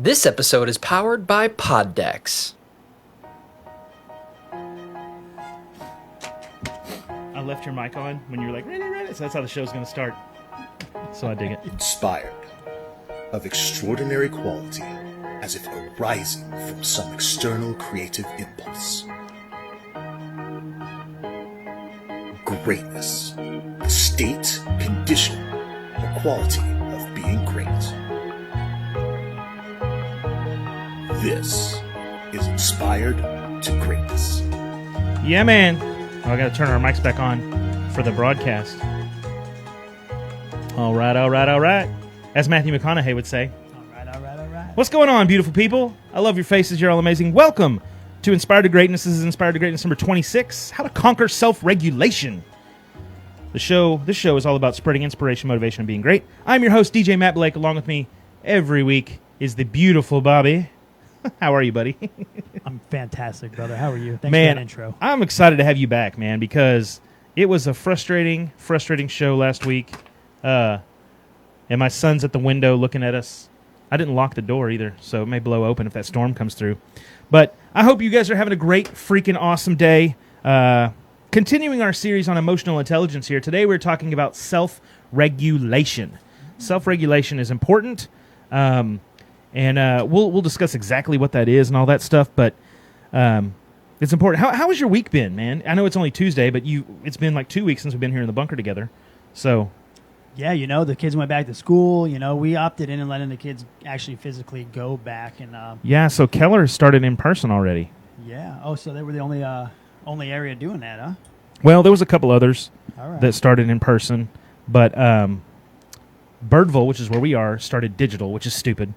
This episode is powered by Poddex. I left your mic on when you were like, ready, so that's how the show's going to start. So I dig it. Inspired, of extraordinary quality, as if arising from some external creative impulse. Greatness, the state, condition, or quality of being great. This is Inspired to Greatness. Yeah, man. Oh, I got to turn our mics back on for the broadcast. All right. As Matthew McConaughey would say. All right. What's going on, beautiful people? I love your faces. You're all amazing. Welcome to Inspired to Greatness. This is Inspired to Greatness number 26, How to Conquer Self-Regulation. This show is all about spreading inspiration, motivation, and being great. I'm your host, DJ Matt Blake. Along with me every week is the beautiful Bobby. How are you, buddy? I'm fantastic, brother. How are you? Thanks Man, for that intro. I'm excited to have you back, man, because it was a frustrating show last week. And my son's at the window looking at us. I didn't lock the door either, so it may blow open if that storm comes through. But I hope you guys are having a great, freaking awesome day. Continuing our series on emotional intelligence here. Today we're talking about self-regulation. Self-regulation is important. And we'll discuss exactly what that is and all that stuff, but it's important. How has your week been, man? I know it's only Tuesday, but it's been like 2 weeks since we've been here in the bunker together. So, yeah, the kids went back to school. We opted in and letting the kids actually physically go back. And yeah, so Keller started in person already. Yeah. Oh, so they were the only area doing that, huh? Well, there was a couple others All right. that started in person, but Birdville, which is where we are, started digital, which is stupid.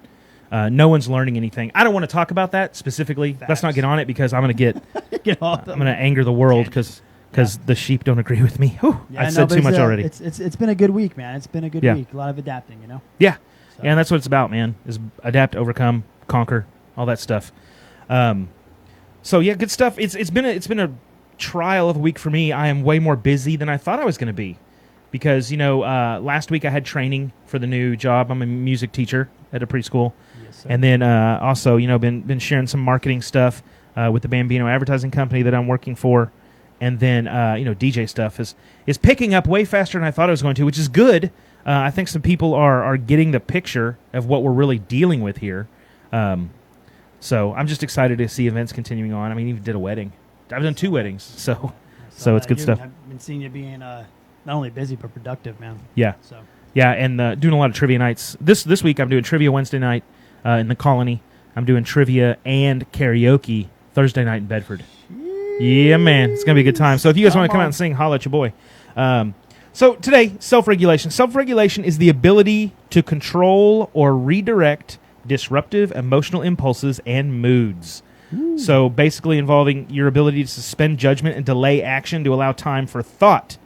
No one's learning anything. I don't want to talk about that specifically. Facts. Let's not get on it because I'm going to Get off I'm going to anger the world because the sheep don't agree with me. Whew, Yeah, I said too much already. It's been a good week, man. It's been a good week. A lot of adapting, Yeah, So. and that's what it's about, man. Is adapt, overcome, conquer, all that stuff. So yeah, good stuff. It's been a trial of a week for me. I am way more busy than I thought I was going to be because last week I had training for the new job. I'm a music teacher at a preschool. Yes, sir. And then also, been sharing some marketing stuff with the Bambino advertising company that I'm working for. And then, DJ stuff is picking up way faster than I thought it was going to, which is good. I think some people are getting the picture of what we're really dealing with here. So I'm just excited to see events continuing on. I mean, even did a wedding. I've done 2 weddings, so it's good stuff. I've been seeing you being not only busy but productive, man. Yeah. So. Yeah, and doing a lot of trivia nights. This week I'm doing trivia Wednesday night in the Colony. I'm doing trivia and karaoke Thursday night in Bedford. Yeah, man. It's going to be a good time. So if you guys want to come out and sing, holla at your boy. So today, self-regulation. Self-regulation is the ability to control or redirect disruptive emotional impulses and moods. Ooh. So basically involving your ability to suspend judgment and delay action to allow time for thought.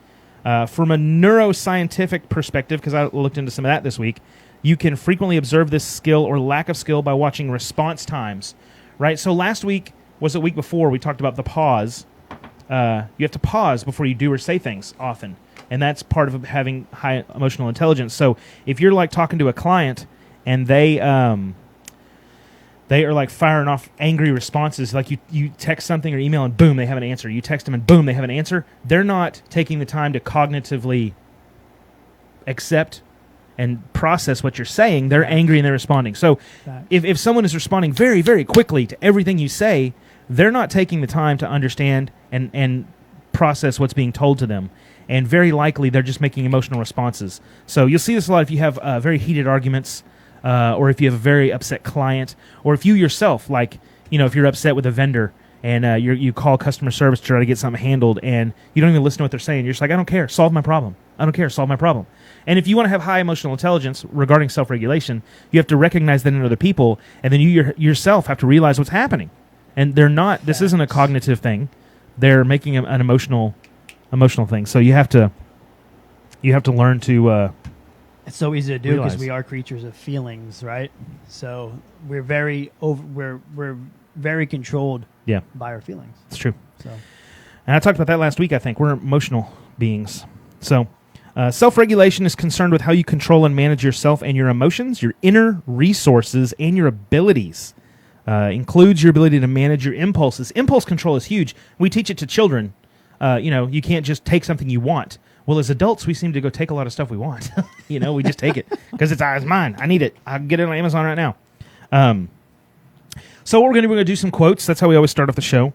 From a neuroscientific perspective, because I looked into some of that this week, you can frequently observe this skill or lack of skill by watching response times, right? So last week was the week before we talked about the pause. You have to pause before you do or say things often, and that's part of having high emotional intelligence. So if you're like talking to a client and they are like firing off angry responses, like you text something or email and boom, they have an answer. You text them and boom, they have an answer. They're not taking the time to cognitively accept and process what you're saying. They're angry and they're responding. So if someone is responding very, very quickly to everything you say, they're not taking the time to understand and process what's being told to them. And very likely they're just making emotional responses. So you'll see this a lot if you have very heated arguments, or if you have a very upset client, or if you yourself, like, if you're upset with a vendor and you call customer service to try to get something handled and you don't even listen to what they're saying. You're just like, I don't care, solve my problem. I don't care, solve my problem. And if you want to have high emotional intelligence regarding self-regulation, you have to recognize that in other people, and then you yourself have to realize what's happening. And they're not, this isn't a cognitive thing. They're making an emotional thing. So you have to learn to it's so easy to do realize. because we are creatures of feelings, right? So we're very we're very controlled by our feelings. It's true. So And I talked about that last week, I think. We're emotional beings. So Self-regulation is concerned with how you control and manage yourself and your emotions, your inner resources, and your abilities. Includes your ability to manage your impulses. Impulse control is huge. We teach it to children. You can't just take something you want. Well, as adults, we seem to go take a lot of stuff we want. We just take it because it's mine. I need it. I'll get it on Amazon right now. So what we're going to do some quotes. That's how we always start off the show.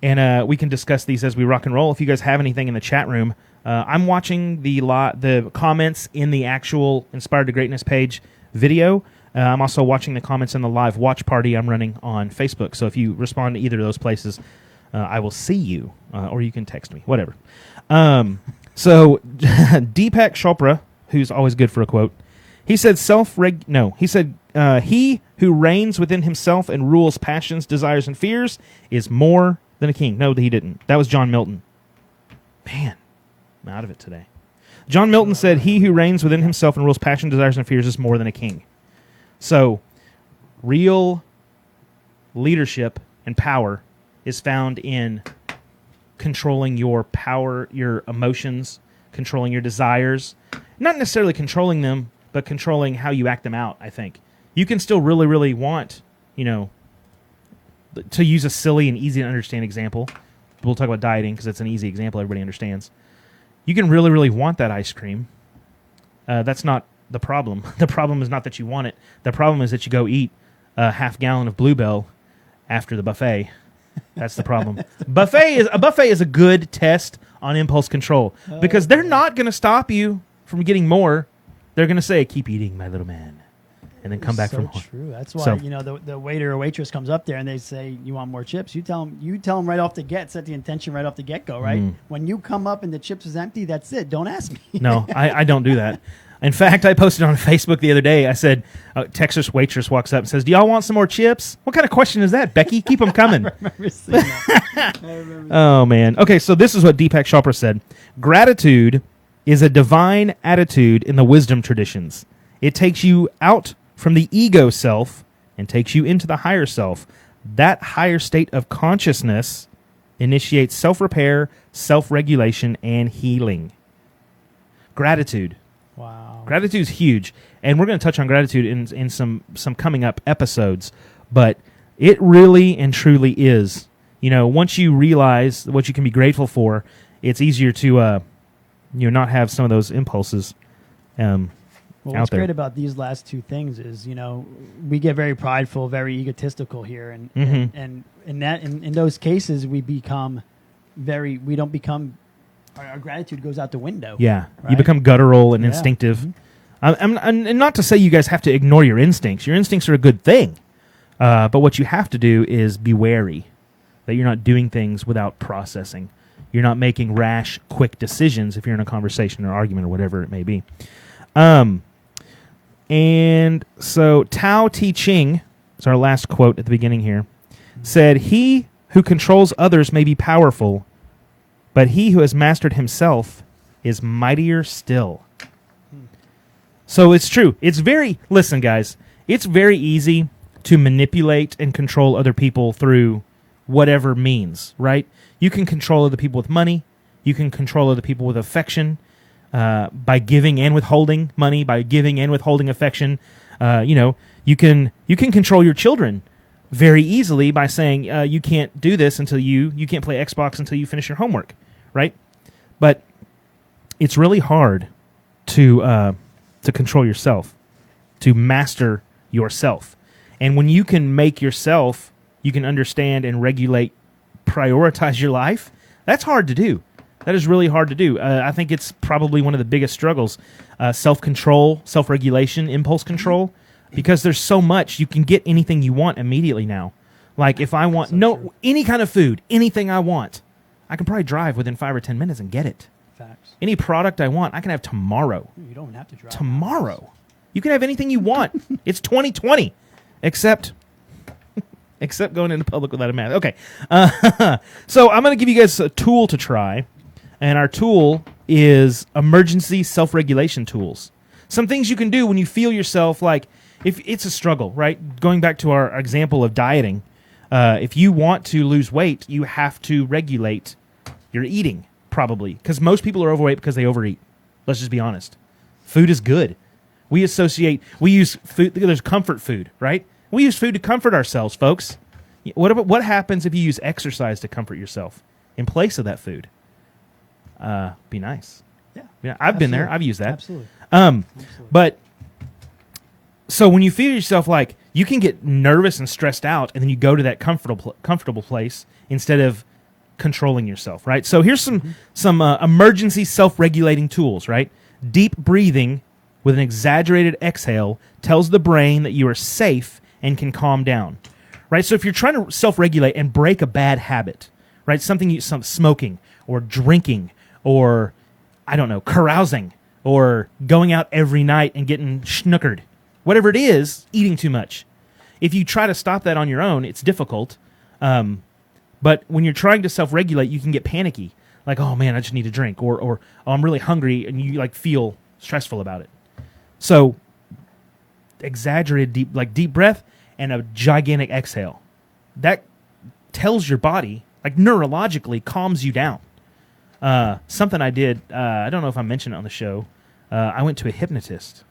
And we can discuss these as we rock and roll. If you guys have anything in the chat room, I'm watching the comments in the actual Inspired to Greatness page video. I'm also watching the comments in the live watch party I'm running on Facebook. So if you respond to either of those places, I will see you, or you can text me, whatever. So Deepak Chopra, who's always good for a quote, he said he who reigns within himself and rules passions, desires, and fears is more than a king. No, he didn't. That was John Milton. Man, I'm out of it today. John Milton said, he who reigns within himself and rules passions, desires, and fears is more than a king. So, real leadership and power is found in controlling your power, your emotions, controlling your desires. Not necessarily controlling them, but controlling how you act them out, I think. You can still really, really want, to use a silly and easy to understand example. We'll talk about dieting because it's an easy example everybody understands. You can really, really want that ice cream. That's not the problem. The problem is not that you want it. The problem is that you go eat a half gallon of Bluebell after the buffet. That's the problem. A buffet is a good test on impulse control because they're not going to stop you from getting more. They're going to say, "Keep eating, my little man," and then come back for more. True. That's why the waiter or waitress comes up there and they say, "You want more chips?" You tell them right off the get. Set the intention right off the get go. Right. When you come up and the chips is empty, that's it. Don't ask me. No, I don't do that. In fact, I posted on Facebook the other day. I said, Texas waitress walks up and says, "Do y'all want some more chips?" What kind of question is that, Becky? Keep them coming. I remember seeing that. Oh, man. Okay, so this is what Deepak Chopra said. Gratitude is a divine attitude in the wisdom traditions. It takes you out from the ego self and takes you into the higher self. That higher state of consciousness initiates self-repair, self-regulation, and healing. Gratitude. Wow. Gratitude is huge, and we're going to touch on gratitude in some coming up episodes, but it really and truly is. Once you realize what you can be grateful for, it's easier to not have some of those impulses Well, what's out there. great about these last two things is, we get very prideful, very egotistical here, and in those cases we don't become. Our gratitude goes out the window. Yeah, right? you become guttural and instinctive. And not to say you guys have to ignore your instincts. Your instincts are a good thing. But what you have to do is be wary that you're not doing things without processing. You're not making rash, quick decisions if you're in a conversation or argument or whatever it may be. And so Tao Te Ching, is our last quote at the beginning here, said, "He who controls others may be powerful, but he who has mastered himself is mightier still." So it's true. Listen, guys, it's very easy to manipulate and control other people through whatever means, right? You can control other people with money. You can control other people with affection, by giving and withholding money, by giving and withholding affection. You can control your children very easily by saying, you can't do this until you can't play Xbox until you finish your homework. Right, but it's really hard to control yourself, to master yourself. And when you can make yourself, you can understand and regulate, prioritize your life. That's hard to do. That is really hard to do. I think it's probably one of the biggest struggles: self-control, self-regulation, impulse control. Because there's so much, you can get anything you want immediately now. Like if I want any kind of food, anything I want, I can probably drive within 5 or 10 minutes and get it. Facts. Any product I want, I can have tomorrow. You don't have to drive. Tomorrow. You can have anything you want. It's 2020. Except going into public without a mask. Okay. So I'm going to give you guys a tool to try. And our tool is emergency self-regulation tools. Some things you can do when you feel yourself like, if it's a struggle, right? Going back to our example of dieting, if you want to lose weight, you have to regulate your eating, probably. Because most people are overweight because they overeat. Let's just be honest. Food is good. We use food. There's comfort food, right? We use food to comfort ourselves, folks. What happens if you use exercise to comfort yourself in place of that food? Be nice. Yeah, I've been there. I've used that. Absolutely. But so when you feel yourself like you can get nervous and stressed out, and then you go to that comfortable place instead of controlling yourself, right? So here's some emergency self-regulating tools, right? Deep breathing with an exaggerated exhale tells the brain that you are safe and can calm down, right? So if you're trying to self-regulate and break a bad habit, right? Some smoking or drinking or, I don't know, carousing or going out every night and getting schnookered, whatever it is, eating too much. If you try to stop that on your own, it's difficult. But when you're trying to self-regulate, you can get panicky. Like, oh man, I just need a drink. Or oh, I'm really hungry, and you like feel stressful about it. So exaggerated deep breath and a gigantic exhale. That tells your body, like neurologically, calms you down. Something I did, I don't know if I mentioned it on the show. I went to a hypnotist,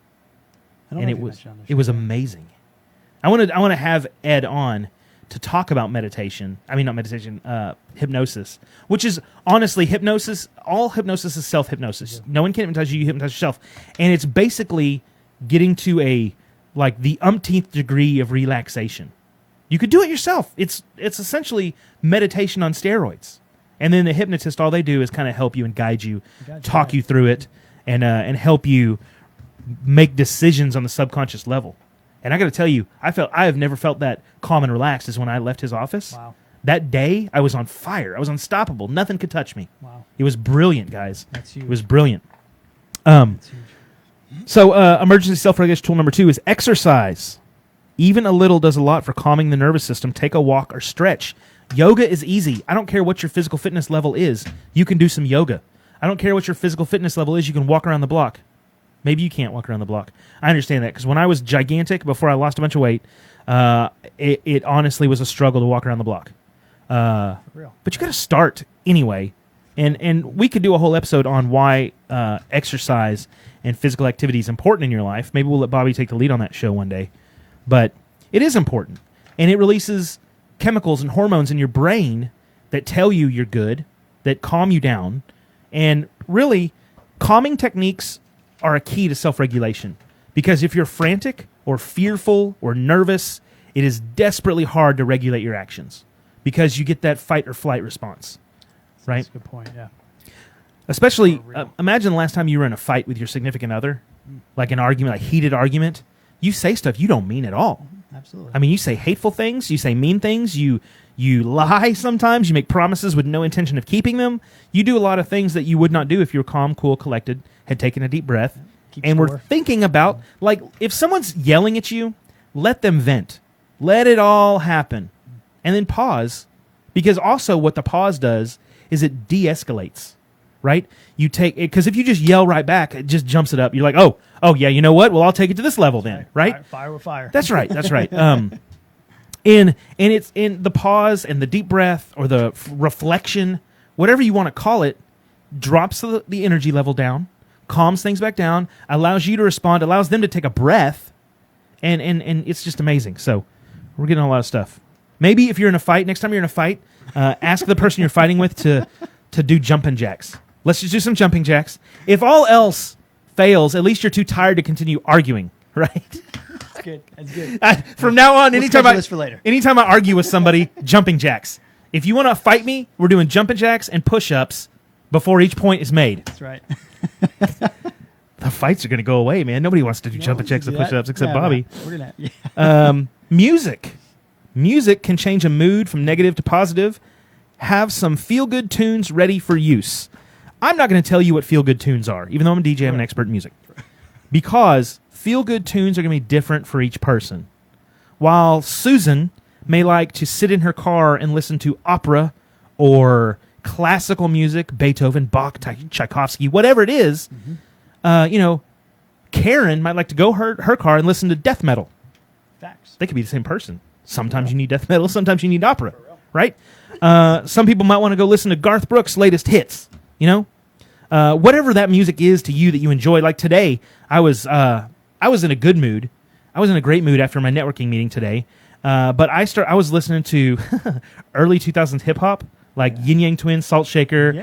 and it was amazing. I want to have Ed on to talk about meditation. I mean, not meditation, hypnosis, which is honestly hypnosis. All hypnosis is self-hypnosis. Yeah. No one can hypnotize you. You hypnotize yourself. And it's basically getting to the umpteenth degree of relaxation. You could do it yourself. It's essentially meditation on steroids. And then the hypnotist, all they do is kind of help you and guide you, talk you through it, and help you make decisions on the subconscious level. And I got to tell you, I have never felt that calm and relaxed as when I left his office. Wow. That day, I was on fire. I was unstoppable. Nothing could touch me. Wow. It was brilliant, guys. That's huge. It was brilliant. That's huge. So emergency self-regulation tool number 2 is exercise. Even a little does a lot for calming the nervous system. Take a walk or stretch. Yoga is easy. I don't care what your physical fitness level is. You can do some yoga. I don't care what your physical fitness level is. You can walk around the block. Maybe you can't walk around the block. I understand that because when I was gigantic, before I lost a bunch of weight, it honestly was a struggle to walk around the block. But you got to start anyway. And we could do a whole episode on why exercise and physical activity is important in your life. Maybe we'll let Bobby take the lead on that show one day. But it is important. And it releases chemicals and hormones in your brain that tell you you're good, that calm you down. And really, calming techniques are a key to self-regulation. Because if you're frantic or fearful or nervous, it is desperately hard to regulate your actions because you get that fight or flight response. Right? That's a good point, yeah. Especially, imagine the last time you were in a fight with your significant other, like an argument, like heated argument. You say stuff you don't mean at all. Absolutely. I mean, you say hateful things, you say mean things, you lie sometimes, you make promises with no intention of keeping them. You do a lot of things that you would not do if you were calm, cool, collected, had taken a deep breath, and were thinking about, like, if someone's yelling at you, let them vent. Let it all happen. And then pause, because also what the pause does is it de-escalates, right? You take it, because if you just yell right back, it just jumps it up. You're like, oh yeah, you know what? Well, I'll take it to this level then, right? Fire with fire. That's right. And it's in the pause and the deep breath or the reflection, whatever you want to call it, drops the energy level down, calms things back down, allows you to respond, allows them to take a breath, and it's just amazing. So we're getting a lot of stuff. Maybe if you're in a fight, next time you're in a fight, ask the person you're fighting with to do jumping jacks. Let's just do some jumping jacks. If all else fails, at least you're too tired to continue arguing, right? That's good. That's good. From now on, anytime I argue with somebody, jumping jacks. If you want to fight me, we're doing jumping jacks and push-ups before each point is made. That's right. The fights are going to go away, man. Nobody wants to do jumping jacks and push-ups except Bobby. We're gonna, Music. Music can change a mood from negative to positive. Have some feel-good tunes ready for use. I'm not going to tell you what feel-good tunes are, even though I'm a DJ, I'm an expert in music. Because feel-good tunes are going to be different for each person. While Susan may like to sit in her car and listen to opera or classical music, Beethoven, Bach, Tchaikovsky, whatever it is, Karen might like to go her car and listen to death metal. Facts. They could be the same person. Sometimes you need death metal, sometimes you need opera, right? Some people might want to go listen to Garth Brooks' latest hits, whatever that music is to you that you enjoy. Like today, I was in a good mood. I was in a great mood after my networking meeting today. But I was listening to early 2000s hip hop, like Yin Yang Twins, Salt Shaker,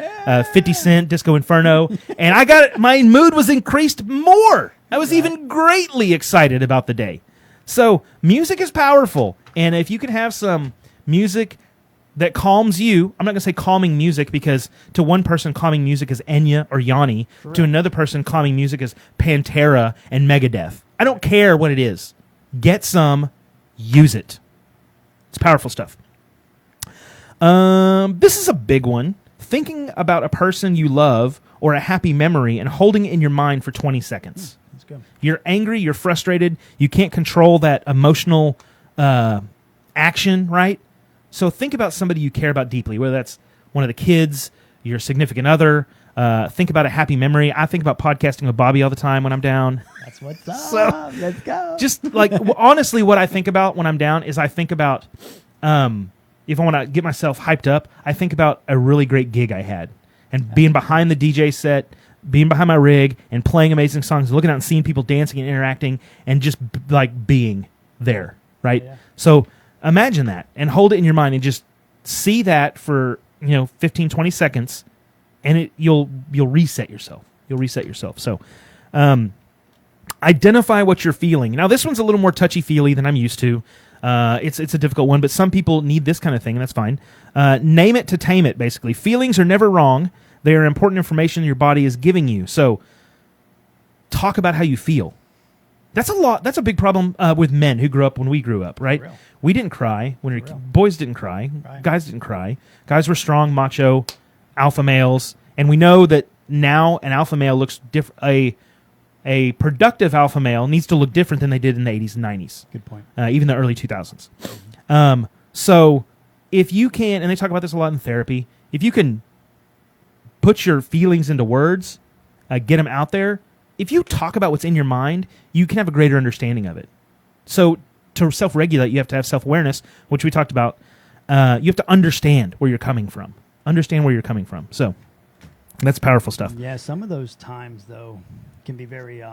50 Cent, Disco Inferno, and my mood was increased more. I was even greatly excited about the day. So music is powerful, and if you can have some music that calms you, I'm not going to say calming music, because to one person calming music is Enya or Yanni, to another person calming music is Pantera and Megadeth. I don't care what it is. Get some, use it. It's powerful stuff. This is a big one. Thinking about a person you love or a happy memory and holding it in your mind for 20 seconds. That's good. You're angry, you're frustrated, you can't control that emotional action, right? So think about somebody you care about deeply, whether that's one of the kids, your significant other. Think about a happy memory. I think about podcasting with Bobby all the time when I'm down. That's what's up. Let's go. Just like, honestly, what I think about when I'm down is I think about, if I want to get myself hyped up, I think about a really great gig I had. And being behind the DJ set, being behind my rig, and playing amazing songs, looking out and seeing people dancing and interacting, and just like being there, right? Yeah. So imagine that and hold it in your mind and just see that for 15, 20 seconds, and you'll reset yourself. You'll reset yourself. So identify what you're feeling. Now, this one's a little more touchy-feely than I'm used to. It's a difficult one, but some people need this kind of thing, and that's fine. Name it to tame it, basically. Feelings are never wrong. They are important information your body is giving you. So talk about how you feel. That's a big problem with men who grew up when we grew up, right? We didn't cry. Boys didn't cry. Right. Guys didn't cry. Guys were strong, macho, alpha males. And we know that now an alpha male looks different. A productive alpha male needs to look different than they did in the 80s and 90s. Good point. Even the early 2000s. So if you can, and they talk about this a lot in therapy, if you can put your feelings into words, get them out there, if you talk about what's in your mind, you can have a greater understanding of it. So to self-regulate, you have to have self-awareness, which we talked about. You have to understand where you're coming from. Understand where you're coming from. So that's powerful stuff. Yeah, some of those times, though, can be very...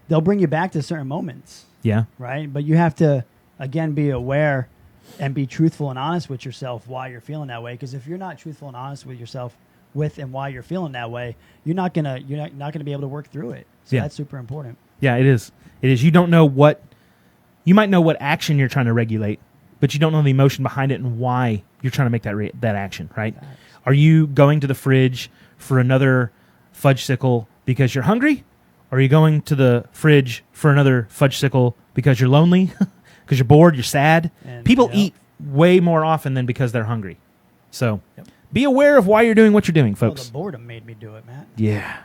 they'll bring you back to certain moments. Yeah. Right? But you have to, again, be aware and be truthful and honest with yourself why you're feeling that way. Because if you're not truthful and honest with yourself and why you're feeling that way, you're not gonna be able to work through it. So that's super important. Yeah, it is. It is. You might know what action you're trying to regulate, but you don't know the emotion behind it and why you're trying to make that action, right? Facts. Are you going to the fridge for another fudgesicle because you're hungry? Or are you going to the fridge for another fudgesicle because you're lonely, because you're bored, you're sad? And people eat way more often than because they're hungry. So be aware of why you're doing what you're doing, folks. Well, the boredom made me do it, Matt. Yeah.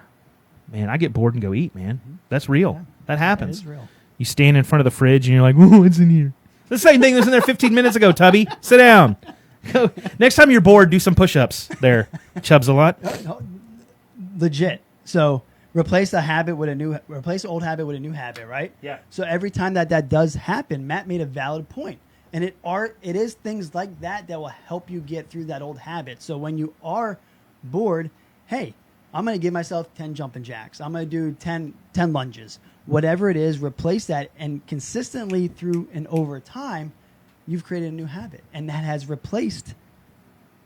Man, I get bored and go eat, man. Mm-hmm. That's real. Yeah. That happens. That is real. You stand in front of the fridge and you're like, "Ooh, what's in here?" The same thing that was in there 15 minutes ago, Tubby. Sit down. Next time you're bored, do some push-ups there, Chubbs a lot. Legit. So replace the old habit with a new habit, right? Yeah. So every time that does happen, Matt made a valid point. And it is things like that will help you get through that old habit. So when you are bored, hey, I'm going to give myself 10 jumping jacks. I'm going to do 10 lunges. Whatever it is, replace that. And consistently through and over time, you've created a new habit. And that has replaced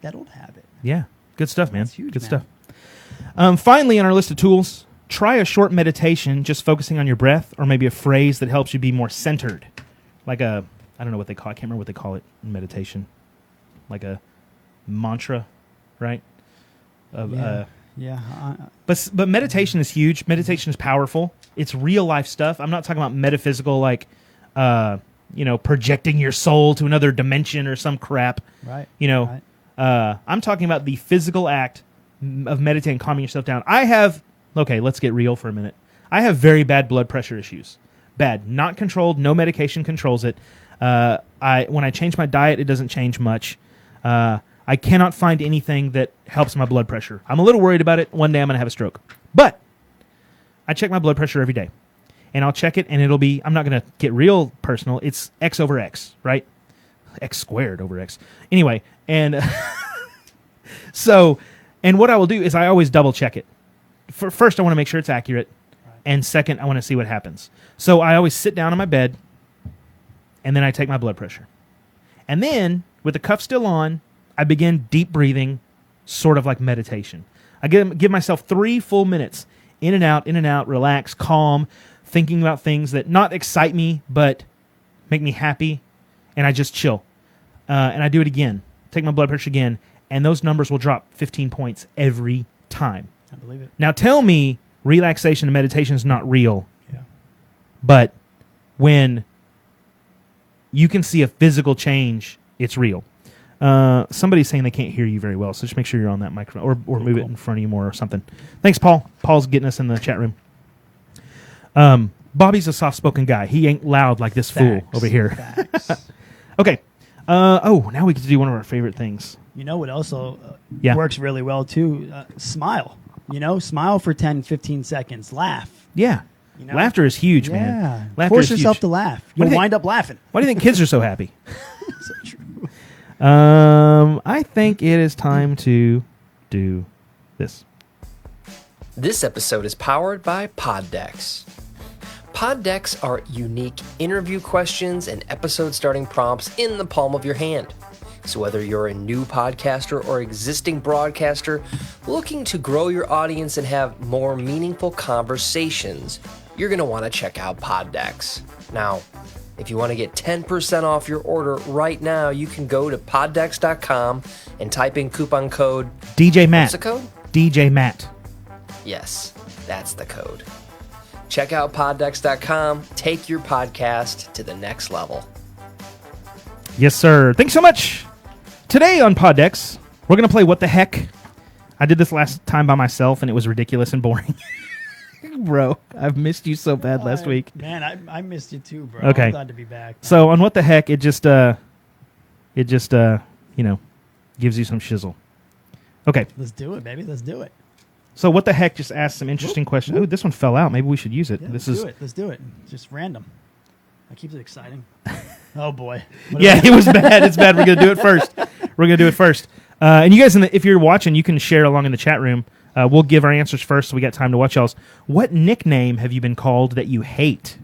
that old habit. Yeah. Good stuff, man. That's huge, Good man. stuff. Finally, on our list of tools, try a short meditation just focusing on your breath, or maybe a phrase that helps you be more centered. Like I don't know what they call it. I can't remember what they call it in meditation. Like a mantra, right? But meditation is huge. Meditation is powerful. It's real life stuff. I'm not talking about metaphysical, like, projecting your soul to another dimension or some crap. Right. I'm talking about the physical act of meditating, calming yourself down. Let's get real for a minute. I have very bad blood pressure issues. Bad. Not controlled. No medication controls it. When I change my diet, it doesn't change much. I cannot find anything that helps my blood pressure. I'm a little worried about it. One day I'm going to have a stroke. But I check my blood pressure every day. And I'll check it, and it'll be, I'm not going to get real personal. It's X over X, right? X squared over X. Anyway, and so And what I will do is I always double check it. First, I want to make sure it's accurate. And second, I want to see what happens. So I always sit down on my bed, and then I take my blood pressure. And then, with the cuff still on, I begin deep breathing, sort of like meditation. I give myself 3 full minutes, in and out, relax, calm, thinking about things that not excite me, but make me happy, and I just chill. And I do it again, take my blood pressure again, and those numbers will drop 15 points every time. I believe it. Now tell me relaxation and meditation is not real. Yeah. But when you can see a physical change, it's real. Somebody's saying they can't hear you very well, so just make sure you're on that microphone or move it in front of you more or something. Thanks, Paul. Paul's getting us in the chat room. Bobby's a soft-spoken guy. He ain't loud like this fool over here. Okay. Now we get to do one of our favorite things. You know what also Yeah. works really well, too? Smile. Smile for 10, 15 seconds. Laugh. Yeah. You know? Laughter is huge, Yeah. man. Laughter Force is yourself huge. to laugh. What do You'll you wind up laughing. Why do you think kids are so happy? So true. I think it is time to do this. This episode is powered by Poddex. Poddex are unique interview questions and episode starting prompts in the palm of your hand. So whether you're a new podcaster or existing broadcaster looking to grow your audience and have more meaningful conversations, you're going to want to check out Poddex. Now, if you want to get 10% off your order right now, you can go to poddex.com and type in coupon code DJ Matt. What's the code? DJ Matt. Yes, that's the code. Check out poddex.com. Take your podcast to the next level. Yes, sir. Thanks so much. Today on Poddex, we're going to play What the Heck. I did this last time by myself, and it was ridiculous and boring. Bro, I've missed you so bad last week. Man, I missed you too, bro. Okay. I'm glad to be back. So on What the Heck, it just gives you some shizzle. Okay. Let's do it, baby. Let's do it. So What the Heck just asked some interesting questions. Oh, this one fell out. Maybe we should use it. Yeah, this let's is do it. Let's do it. Just random. That keeps it exciting. Oh boy. Yeah, it was bad. It's bad. We're gonna do it first. And you guys, if you're watching, you can share along in the chat room. We'll give our answers first, so we got time to watch y'all's. What nickname have you been called that you hate?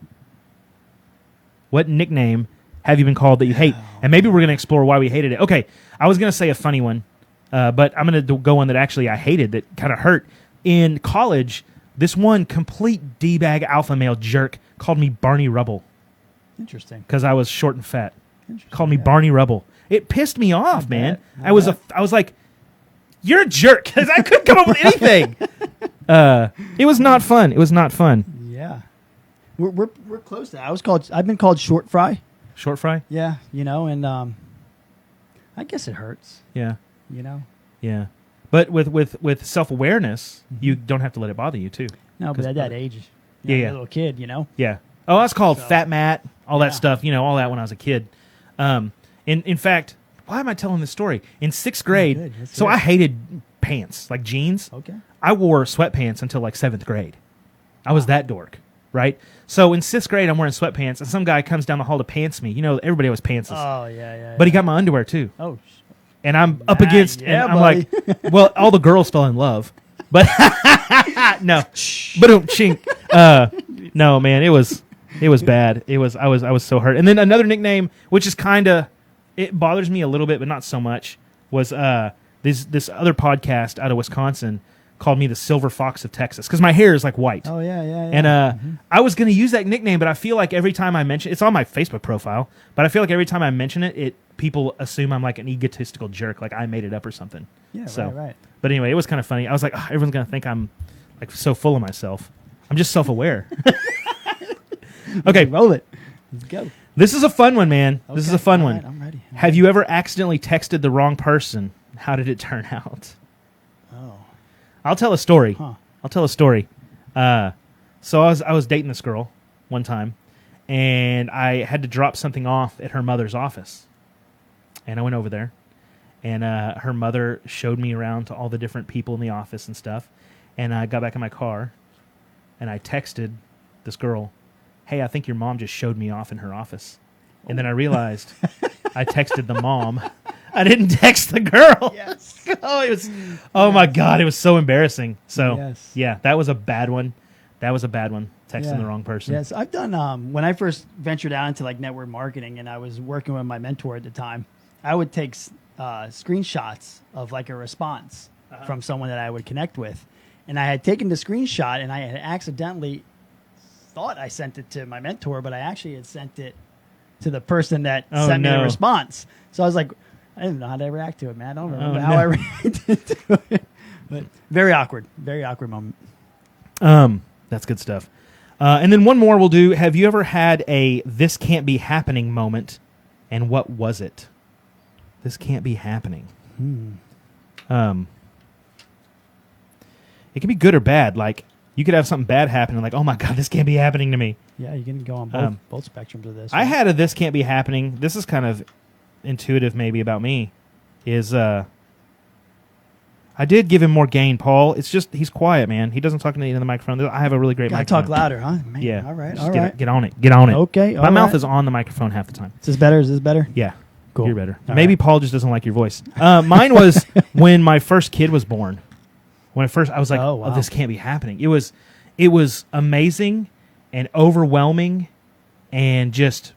What nickname have you been called that you hate? And maybe we're gonna explore why we hated it. Okay, I was gonna say a funny one, but I'm gonna go one that actually I hated that kind of hurt. In college, this one complete D-bag alpha male jerk called me Barney Rubble. Interesting. Because I was short and fat. Called me Yeah. Barney Rubble. It pissed me off, man. bet. I was like, you're a jerk, because I couldn't come up with anything. It was not fun. Yeah. We're close to that. I've been called short fry. Short fry? Yeah, and I guess it hurts. Yeah. Yeah. But with self-awareness, you don't have to let it bother you, too. No, but at that age, Yeah, you're yeah. a little kid, Yeah. Oh, I was called So- Fat Matt, all that Yeah. stuff, all that when I was a kid. In fact, why am I telling this story? In 6th grade, good. Let's so hear I it. hated pants, like jeans. Okay. I wore sweatpants until like 7th grade. I was that dork, right? So in 6th grade, I'm wearing sweatpants, and some guy comes down the hall to pants me. Everybody always pants us. Oh, yeah. But he got my underwear, too. Oh, And I'm up against, yeah, and I'm buddy. like, well, all the girls fell in love. But, no. No, man, it was bad. I was so hurt. And then another nickname, which is it bothers me a little bit, but not so much, was this other podcast out of Wisconsin called me the Silver Fox of Texas, because my hair is like white. Oh, yeah. And I was going to use that nickname, but I feel like every time I mention it's on my Facebook profile, but I feel like every time I mention it, people assume I'm like an egotistical jerk, like I made it up or something. Yeah, So, right. But anyway, it was kind of funny. I was like, everyone's going to think I'm like so full of myself. I'm just self-aware. Okay, Roll it. Let's go. this is a fun one, man. This is Okay, a fun all one. right, I'm ready. Have you ever accidentally texted the wrong person? How did it turn out? Oh. I'll tell a story. Huh. So I was dating this girl one time, and I had to drop something off at her mother's office. And I went over there, and her mother showed me around to all the different people in the office and stuff. And I got back in my car, and I texted this girl, "Hey, I think your mom just showed me off in her office." And then I realized I texted the mom I didn't text the girl. Yes. Oh my God, it was so embarrassing. So Yes. yeah, that was a bad one. Texting the wrong person. Yes, I've done. When I first ventured out into like network marketing, and I was working with my mentor at the time, I would take screenshots of like a response from someone that I would connect with, and I had taken the screenshot, and I had accidentally thought I sent it to my mentor, but I actually had sent it to the person that sent me the response. So I was like, I didn't know how to react to it, man. I don't remember how I reacted to it. But very awkward moment. That's good stuff. And then one more we'll do. Have you ever had a "this can't be happening" moment, and what was it? This can't be happening. It can be good or bad. Like you could have something bad happen, and like, oh my God, this can't be happening to me. Yeah, you can go on both spectrums of this. I had a "this can't be happening." This is kind of intuitive, maybe about me. Is I did give him more gain, Paul. It's just he's quiet, man. He doesn't talk into the microphone. I have a really great microphone. Talk louder, huh? Man, yeah. All right. Get on it. Get on it. Okay. My mouth is on the microphone half the time. Is this better? Yeah. Cool. You're better. All Maybe right. Paul just doesn't like your voice. Mine was when my first kid was born. When I was like, oh, wow. this can't be happening. It was amazing and overwhelming and just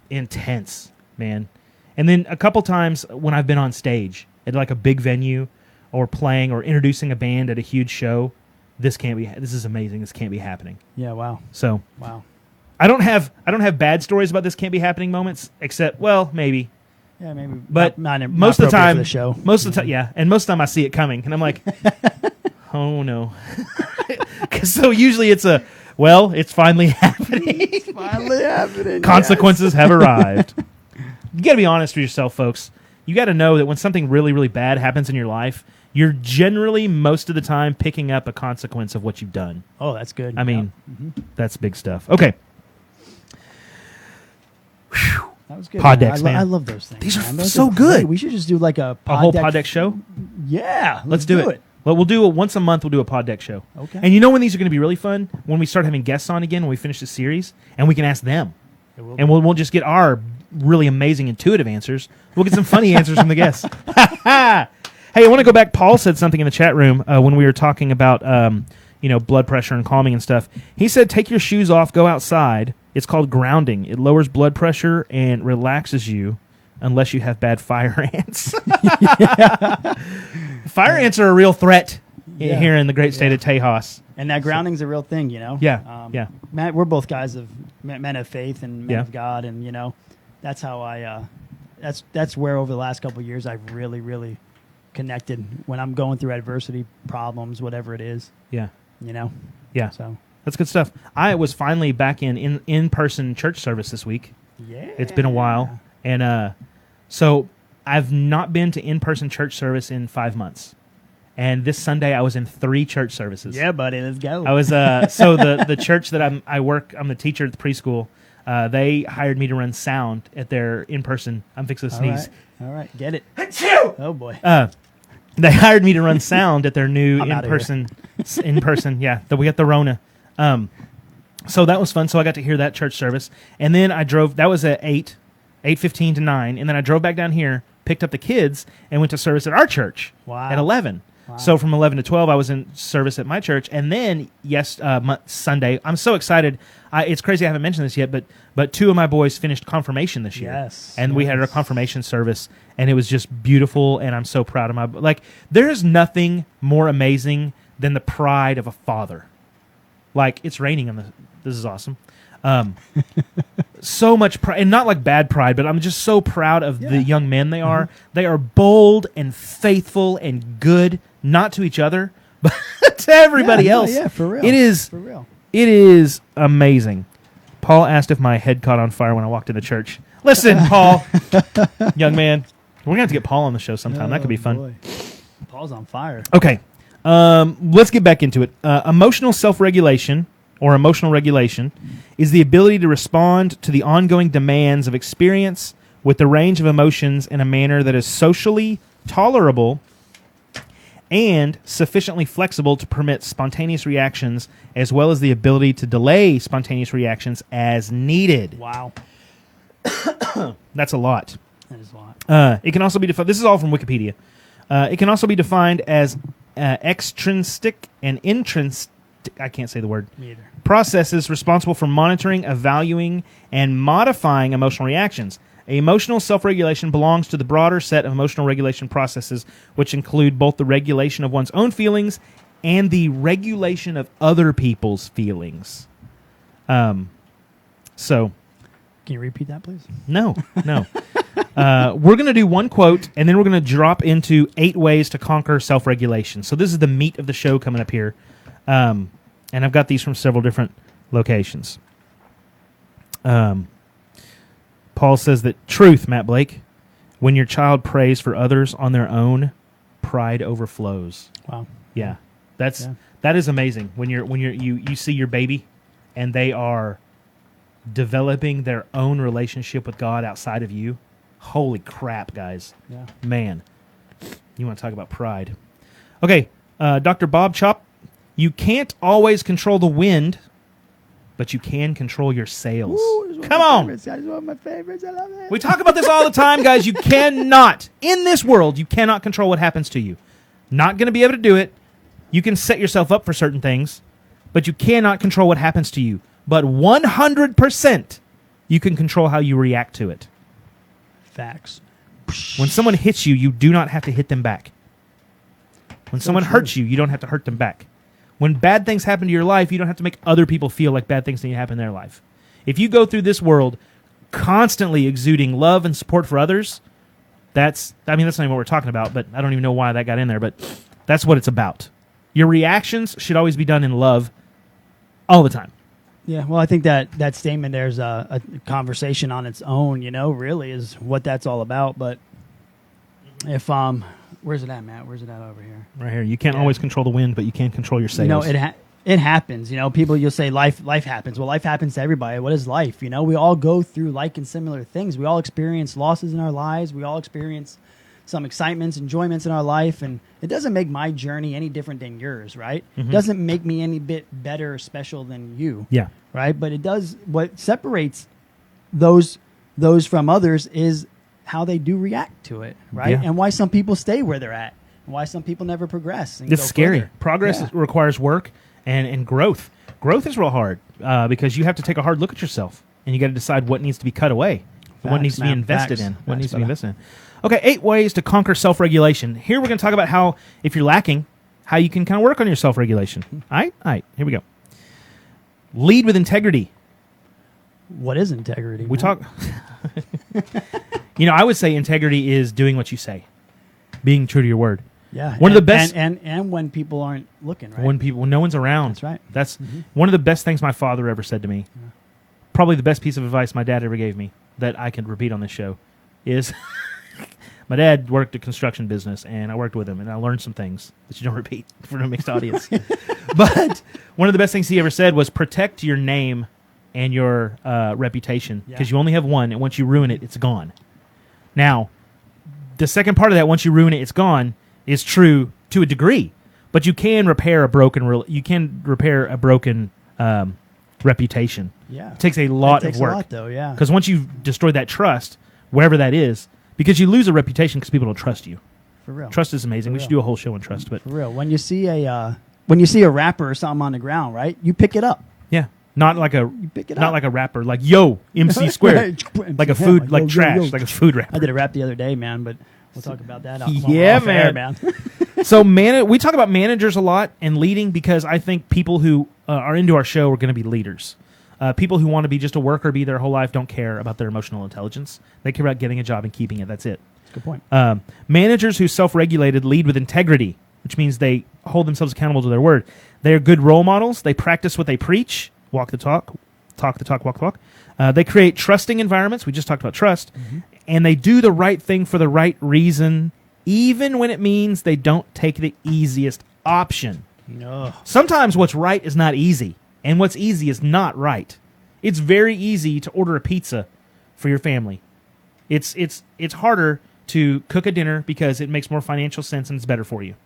intense, man. And then a couple times when I've been on stage at like a big venue or playing or introducing a band at a huge show, this is amazing. This can't be happening. Yeah, wow. So, wow. I don't have bad stories about this can't be happening moments, except, well, maybe. Yeah, maybe. But not most of the time, for the show. Most of the time, yeah, and most of the time I see it coming, and I'm like, oh no. So usually it's it's finally happening. It's finally happening. Consequences have arrived. You got to be honest with yourself, folks. You got to know that when something really, really bad happens in your life, you're generally most of the time picking up a consequence of what you've done. Oh, that's good. I mean, that's big stuff. Okay. Whew. That was good. Pod decks, man. I love those things. These are man. Those so great. good. We should just do like a whole pod deck show? Yeah. Let's do it. Well, we'll do it once a month. We'll do a pod deck show. Okay. And you know when these are going to be really fun? When we start having guests on again, when we finish the series, and we can ask them. And we'll just get our really amazing intuitive answers. We'll get some funny answers from the guests. Hey, I want to go back. Paul said something in the chat room when we were talking about blood pressure and calming and stuff. He said, take your shoes off, go outside. It's called grounding. It lowers blood pressure and relaxes you unless you have bad fire ants. Fire ants are a real threat here in the great state of Tejas. And that grounding's a real thing, you know? Yeah. Matt, we're both guys of men of faith and men of God, and, that's how that's where over the last couple of years I've really, really connected when I'm going through adversity, problems, whatever it is. Yeah. Yeah. So that's good stuff. I was finally back in person church service this week. Yeah. It's been a while. And so I've not been to in-person church service in 5 months. And this Sunday I was in 3 church services. Yeah, buddy, let's go. I was so the church that I'm the teacher at the preschool. They hired me to run sound at their in-person. I'm fixing to sneeze. All right, get it. Oh boy. They hired me to run sound at their new in-person. Yeah, we got the Rona. So that was fun. So I got to hear that church service, and then I drove. That was at 8:15 to 9, and then I drove back down here, picked up the kids, and went to service at our church at 11. Wow. So from 11 to 12, I was in service at my church, and then Sunday, I'm so excited. It's crazy I haven't mentioned this yet, but 2 of my boys finished confirmation this year. Yes, and we had our confirmation service, and it was just beautiful, and I'm so proud of there is nothing more amazing than the pride of a father. Like, it's raining this is awesome. So much pride, and not like bad pride, but I'm just so proud of the young men they are. Mm-hmm. They are bold and faithful and good, not to each other, but to everybody else. Yeah, for real. It is for real. It is amazing. Paul asked if my head caught on fire when I walked into church. Listen, Paul, young man, we're gonna have to get Paul on the show sometime. That could be fun. Boy. Paul's on fire. Okay, let's get back into it. Emotional self-regulation, or emotional regulation, is the ability to respond to the ongoing demands of experience with the range of emotions in a manner that is socially tolerable and sufficiently flexible to permit spontaneous reactions, as well as the ability to delay spontaneous reactions as needed. Wow. That's a lot. That is a lot. It can also be defined. This is all from Wikipedia. It can also be defined as extrinsic and intrinsic. I can't say the word. Me either. Processes responsible for monitoring, evaluating, and modifying emotional reactions. Emotional self-regulation belongs to the broader set of emotional regulation processes, which include both the regulation of one's own feelings and the regulation of other people's feelings. So, can you repeat that, please? No. We're going to do one quote, and then we're going to drop into 8 ways to conquer self-regulation. So this is the meat of the show coming up here. And I've got these from several different locations. Paul says that truth, Matt Blake, when your child prays for others on their own, pride overflows. Wow. Yeah. That is amazing. When you see your baby and they are developing their own relationship with God outside of you. Holy crap, guys. Yeah. Man. You want to talk about pride. Okay, Dr. Bob Chop, you can't always control the wind, but you can control your sails. Come on. That is one of my favorites. I love it. We talk about this all the time, guys. You cannot, in this world, you cannot control what happens to you. Not going to be able to do it. You can set yourself up for certain things, but you cannot control what happens to you. But 100%, you can control how you react to it. Facts. When someone hits you, you do not have to hit them back. When someone hurts you, you don't have to hurt them back. When bad things happen to your life, you don't have to make other people feel like bad things need to happen in their life. If you go through this world constantly exuding love and support for others, that's not even what we're talking about, but I don't even know why that got in there, but that's what it's about. Your reactions should always be done in love all the time. Yeah, well, I think that statement there's a conversation on its own, really is what that's all about. But if, where's it at, Matt? Where's it at over here? Right here. You can't always control the wind, but you can control your sails. It happens. People, you'll say life happens. Well, life happens to everybody. What is life? We all go through like and similar things. We all experience losses in our lives. We all experience some excitements, enjoyments in our life, and it doesn't make my journey any different than yours, right? Mm-hmm. It doesn't make me any bit better or special than you. Yeah. Right? But it does, what separates those from others is how they do react to it, right? Yeah. And why some people stay where they're at, and why some people never progress. It's scary. Further. Progress requires work and growth. Growth is real hard because you have to take a hard look at yourself, and you got to decide what needs to be cut away, and what needs to be invested in. What needs to be invested in. Okay, 8 ways to conquer self-regulation. Here we're going to talk about how, if you're lacking, how you can kind of work on your self-regulation. All right, here we go. Lead with integrity. What is integrity? We talk. I would say integrity is doing what you say, being true to your word. Yeah, one of the best, and when people aren't looking, right? When no one's around. That's right. That's one of the best things my father ever said to me. Yeah. Probably the best piece of advice my dad ever gave me that I can repeat on this show is. My dad worked a construction business, and I worked with him, and I learned some things that you don't repeat for a mixed audience. But one of the best things he ever said was protect your name and your reputation, because you only have one, and once you ruin it, it's gone. Now, the second part of that, once you ruin it, it's gone, is true to a degree, but you can repair a broken reputation. Yeah, it takes a lot of work. A lot, though, yeah, because once you've destroyed that trust, wherever that is. Because you lose a reputation because people don't trust you. For real. Trust is amazing. We should do a whole show on trust. But for real. When you see a wrapper or something on the ground, right? You pick it up. Yeah. Not like a rapper, like yo, MC Squared. Like a food, like trash, like a food rapper. I did a rap the other day, man, but we'll talk about that off man. Air, man. So we talk about managers a lot and leading because I think people who are into our show are going to be leaders. People who want to be just a worker, be their whole life, don't care about their emotional intelligence. They care about getting a job and keeping it. That's it. Good point. Managers who self-regulated lead with integrity, which means they hold themselves accountable to their word. They are good role models. They practice what they preach, walk the talk, talk the talk, walk the walk. They create trusting environments. We just talked about trust. Mm-hmm. And they do the right thing for the right reason, even when it means they don't take the easiest option. No. Sometimes what's right is not easy. And what's easy is not right. It's very easy to order a pizza for your family. It's harder to cook a dinner because it makes more financial sense and it's better for you.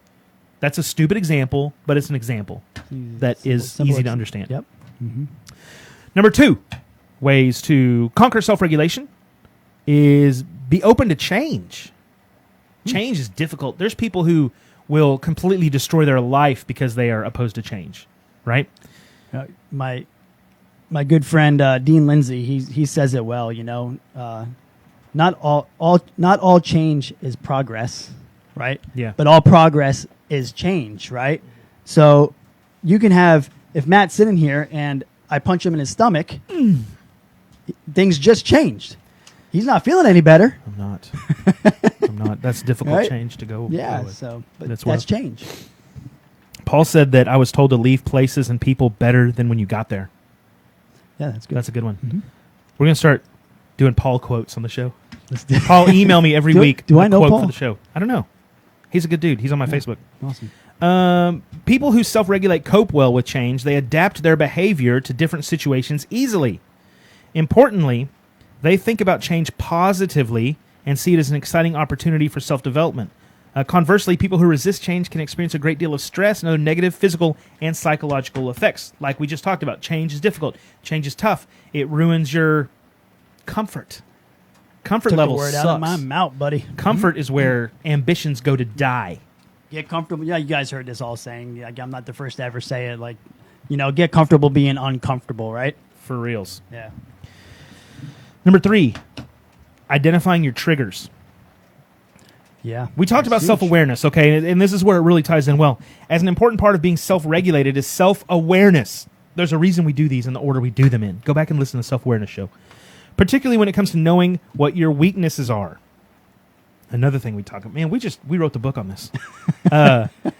That's a stupid example, but it's an example that is easy to understand. Yep. Mm-hmm. Number 2 ways to conquer self-regulation is be open to change. Change is difficult. There's people who will completely destroy their life because they are opposed to change, right? My good friend Dean Lindsay, he says it well. Not all change is progress, right? Yeah. But all progress is change, right? So you can have, if Matt's sitting here and I punch him in his stomach, things just changed. He's not feeling any better. I'm not. That's difficult right? change to go. Yeah, with. so but That's that's change. Paul said that I was told to leave places and people better than when you got there. Yeah, that's good. That's a good one. Mm-hmm. We're going to start doing Paul quotes on the show. Let's do- Paul, email me every week. Do a I know quote Paul? for the show? I don't know. He's a good dude. He's on my Facebook. Awesome. People who self-regulate cope well with change. They adapt their behavior to different situations easily. Importantly, they think about change positively and see it as an exciting opportunity for self-development. Conversely, people who resist change can experience a great deal of stress and other negative physical and psychological effects. Like we just talked about, change is difficult. Change is tough. It ruins your comfort. Comfort Took level the word sucks. out of my mouth, buddy. Comfort is where ambitions go to die. Get comfortable. Yeah, you guys heard this all saying. Like, I'm not the first to ever say it. Like, get comfortable being uncomfortable, right? For reals. Yeah. Number 3, identifying your triggers. Yeah. We talked about That's huge. self-awareness, okay, and this is where it really ties in well. As an important part of being self-regulated is self-awareness. There's a reason we do these in the order we do them in. Go back and listen to the self-awareness show. Particularly when it comes to knowing what your weaknesses are. Another thing we talk about. Man, we wrote the book on this.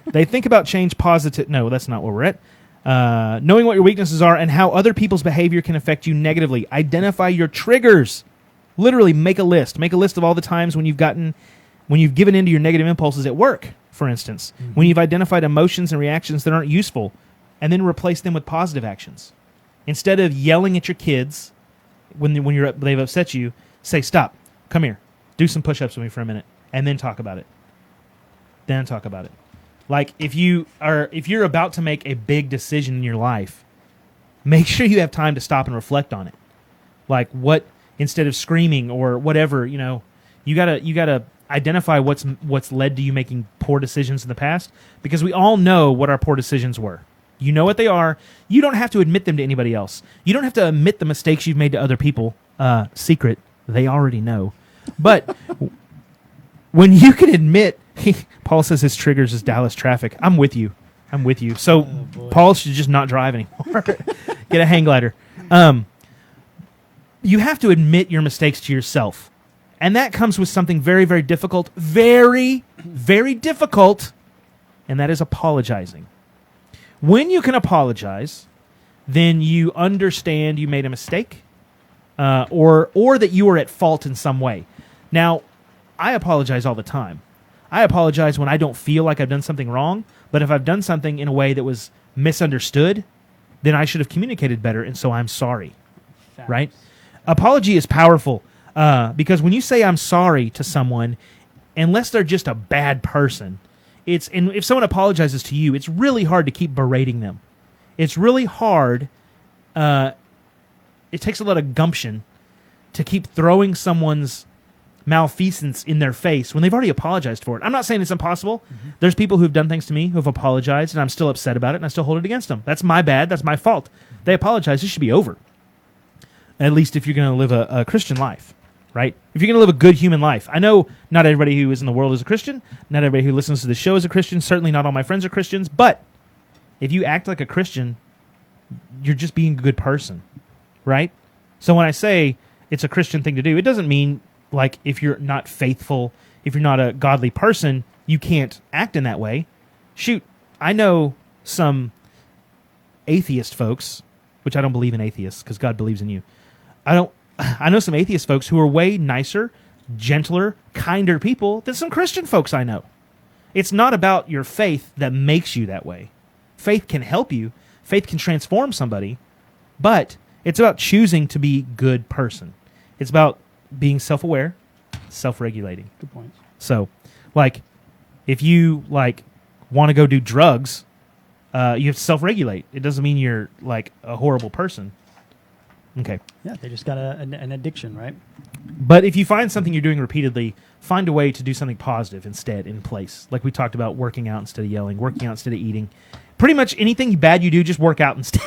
They think about change positive. No, that's not where we're at. Knowing what your weaknesses are and how other people's behavior can affect you negatively. Identify your triggers. Literally make a list. Make a list of all the times when you've given into your negative impulses at work, for instance. Mm-hmm. When you've identified emotions and reactions that aren't useful, and then replace them with positive actions. Instead of yelling at your kids when they've upset you, say, stop, come here, do some push-ups with me for a minute, and then talk about it. Like, if you're about to make a big decision in your life, make sure you have time to stop and reflect on it. Like, instead of screaming or whatever, you gotta identify what's led to you making poor decisions in the past, because we all know what our poor decisions were. You know what they are. You don't have to admit them to anybody else. You don't have to admit the mistakes you've made to other people. Secret, they already know. But when you can admit, Paul says his triggers is Dallas traffic. I'm with you. So Paul should just not drive anymore. Get a hang glider. You have to admit your mistakes to yourself. And that comes with something very, very difficult. Very, very difficult. And that is apologizing. When you can apologize, then you understand you made a mistake, or that you were at fault in some way. Now, I apologize all the time. I apologize when I don't feel like I've done something wrong, but if I've done something in a way that was misunderstood, then I should have communicated better, and so I'm sorry. Facts. Right? Apology is powerful, because when you say I'm sorry to someone, unless they're just a bad person, and if someone apologizes to you, it's really hard to keep berating them. It's really hard. It takes a lot of gumption to keep throwing someone's malfeasance in their face when they've already apologized for it. I'm not saying it's impossible. Mm-hmm. There's people who've done things to me who've apologized, and I'm still upset about it, and I still hold it against them. That's my bad. That's my fault. They apologize. It should be over. At least if you're going to live a Christian life. Right? If you're going to live a good human life. I know not everybody who is in the world is a Christian. Not everybody who listens to the show is a Christian. Certainly not all my friends are Christians. But if you act like a Christian, you're just being a good person. Right? So when I say it's a Christian thing to do, it doesn't mean like if you're not faithful, if you're not a godly person, you can't act in that way. Shoot, I know some atheist folks, which I don't believe in atheists because God believes in you. I know some atheist folks who are way nicer, gentler, kinder people than some Christian folks I know. It's not about your faith that makes you that way. Faith can help you. Faith can transform somebody. But it's about choosing to be a good person. It's about being self-aware, self-regulating. Good point. So, like, if you, want to go do drugs, you have to self-regulate. It doesn't mean you're, a horrible person. Okay. Yeah, they just got an addiction, right? But if you find something you're doing repeatedly, find a way to do something positive instead in place. Like we talked about, working out instead of yelling, working out instead of eating. Pretty much anything bad you do, just work out instead.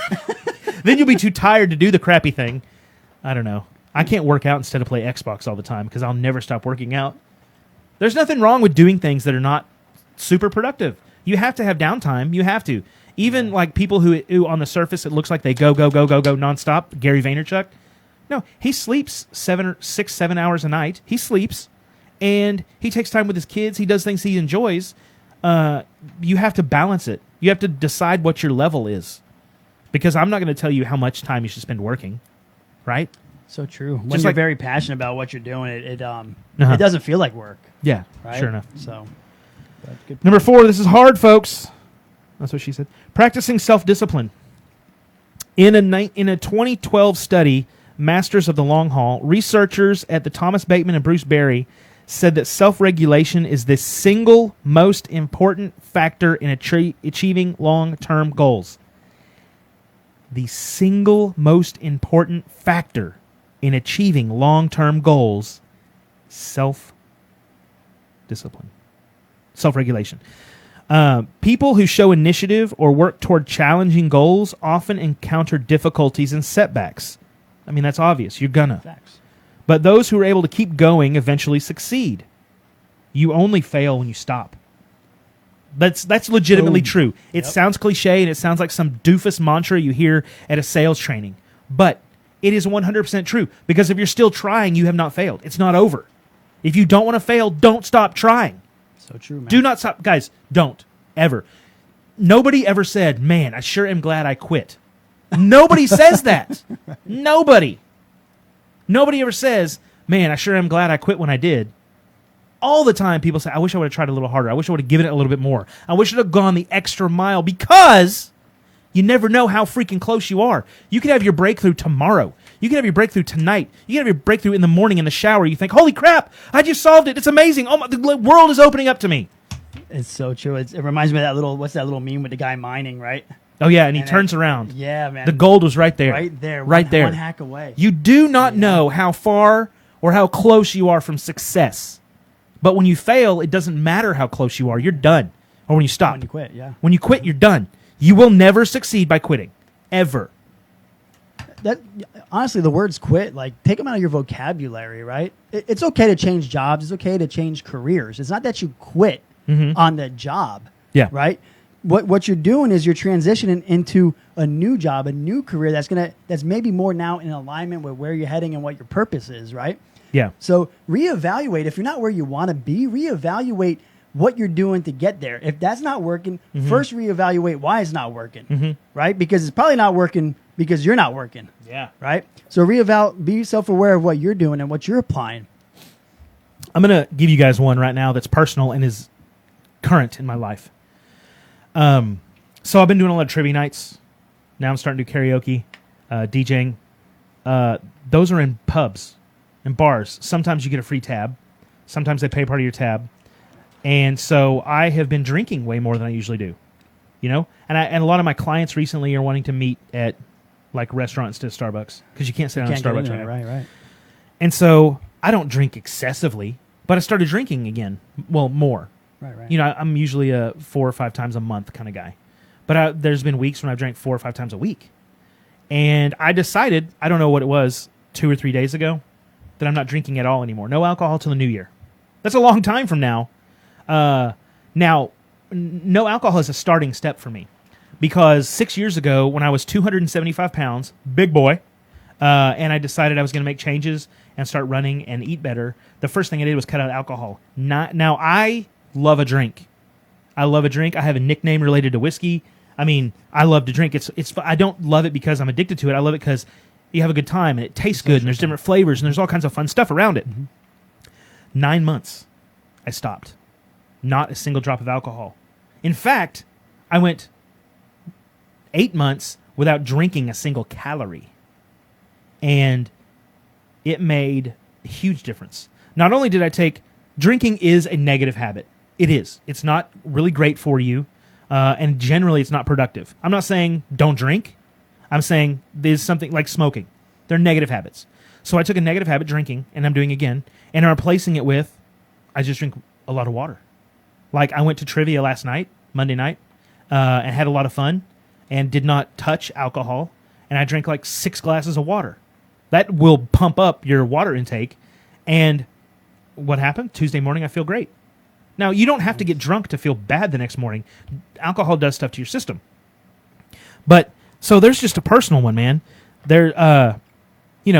Then you'll be too tired to do the crappy thing. I don't know. I can't work out instead of play Xbox all the time because I'll never stop working out. There's nothing wrong with doing things that are not super productive. You have to have downtime. You have to. Even like people who on the surface, it looks like they go nonstop. Gary Vaynerchuk. No, he sleeps 7 hours a night. He sleeps, and he takes time with his kids. He does things he enjoys. You have to balance it. You have to decide what your level is, because I'm not going to tell you how much time you should spend working, right? So true. When Just you're like- very passionate about what you're doing, it doesn't feel like work, Yeah, right? sure enough. So, that's good. Number 4, this is hard, folks. That's what she said. Practicing self-discipline. In a 2012 study, Masters of the Long Haul, researchers at the Thomas Bateman and Bruce Berry said that self-regulation is the single most important factor in achieving long-term goals. The single most important factor in achieving long-term goals, self-discipline, self-regulation. People who show initiative or work toward challenging goals often encounter difficulties and setbacks. I mean, that's obvious. You're gonna. Facts. But those who are able to keep going eventually succeed. You only fail when you stop. That's legitimately Boom. true. It sounds cliche and it sounds like some doofus mantra you hear at a sales training. But it is 100% true, because if you're still trying, you have not failed. It's not over. If you don't want to fail, don't stop trying. So true, man. Do not stop. Guys, don't. Ever. Nobody ever said, man, I sure am glad I quit. Nobody says that. Nobody. Nobody ever says, man, I sure am glad I quit when I did. All the time people say, I wish I would have tried a little harder. I wish I would have given it a little bit more. I wish I'd have gone the extra mile, because you never know how freaking close you are. You could have your breakthrough tomorrow. You could have your breakthrough tonight. You could have your breakthrough in the morning in the shower. You think, holy crap, I just solved it. It's amazing. Oh my, the world is opening up to me. It's so true. It reminds me of that little, what's that little meme with the guy mining, right? Oh, yeah, and he And turns around. Yeah, man. The gold was right there. Right there. Right one, there. One hack away. You do not know how far or how close you are from success. But when you fail, it doesn't matter how close you are. You're done. Or when you stop. When you quit, yeah. When you quit, you're done. You will never succeed by quitting. Ever. That honestly, the words quit, like, take them out of your vocabulary, right? It's okay to change jobs. It's okay to change careers. It's not that you quit on the job, Yeah. right? What you're doing is you're transitioning into a new job, a new career that's maybe more now in alignment with where you're heading and what your purpose is, right? Yeah. So reevaluate. If you're not where you want to be, reevaluate what you're doing to get there. If that's not working, first reevaluate why it's not working, right? Because it's probably not working because you're not working, Yeah. right? So be self-aware of what you're doing and what you're applying. I'm going to give you guys one right now that's personal and is current in my life. So I've been doing a lot of trivia nights. Now I'm starting to do karaoke, DJing. Those are in pubs and bars. Sometimes you get a free tab. Sometimes they pay part of your tab. And so I have been drinking way more than I usually do, you know? And a lot of my clients recently are wanting to meet at like restaurants to Starbucks, because you can't sit down at Can't get in Starbucks there, right now. right. And so I don't drink excessively, but I started drinking again. Well, more. Right. You know, I'm usually a 4 or 5 times a month kind of guy. But there's been weeks when I've drank 4 or 5 times a week. And I decided, I don't know what it was, 2 or 3 days ago, that I'm not drinking at all anymore. No alcohol till the new year. That's a long time from now. Now, no alcohol is a starting step for me. Because 6 years ago, when I was 275 pounds, big boy, and I decided I was going to make changes and start running and eat better, the first thing I did was cut out alcohol. Now, I love a drink. I love a drink. I have a nickname related to whiskey. I mean, I love to drink. I don't love it because I'm addicted to it. I love it because you have a good time and it tastes good and there's different flavors and there's all kinds of fun stuff around it. 9 months, I stopped. Not a single drop of alcohol. In fact, I went 8 months without drinking a single calorie. And it made a huge difference. Not only did I drinking is a negative habit. It is. It's not really great for you. And generally it's not productive. I'm not saying don't drink. I'm saying there's something like smoking. They're negative habits. So I took a negative habit, drinking, and I'm doing again, and I'm replacing it with I just drink a lot of water. Like I went to trivia last night, Monday night, and had a lot of fun and did not touch alcohol, and I drank like 6 glasses of water. That will pump up your water intake, and what happened? Tuesday morning, I feel great. Now, you don't have to get drunk to feel bad the next morning. Alcohol does stuff to your system. But, so there's just a personal one, man. There, I don't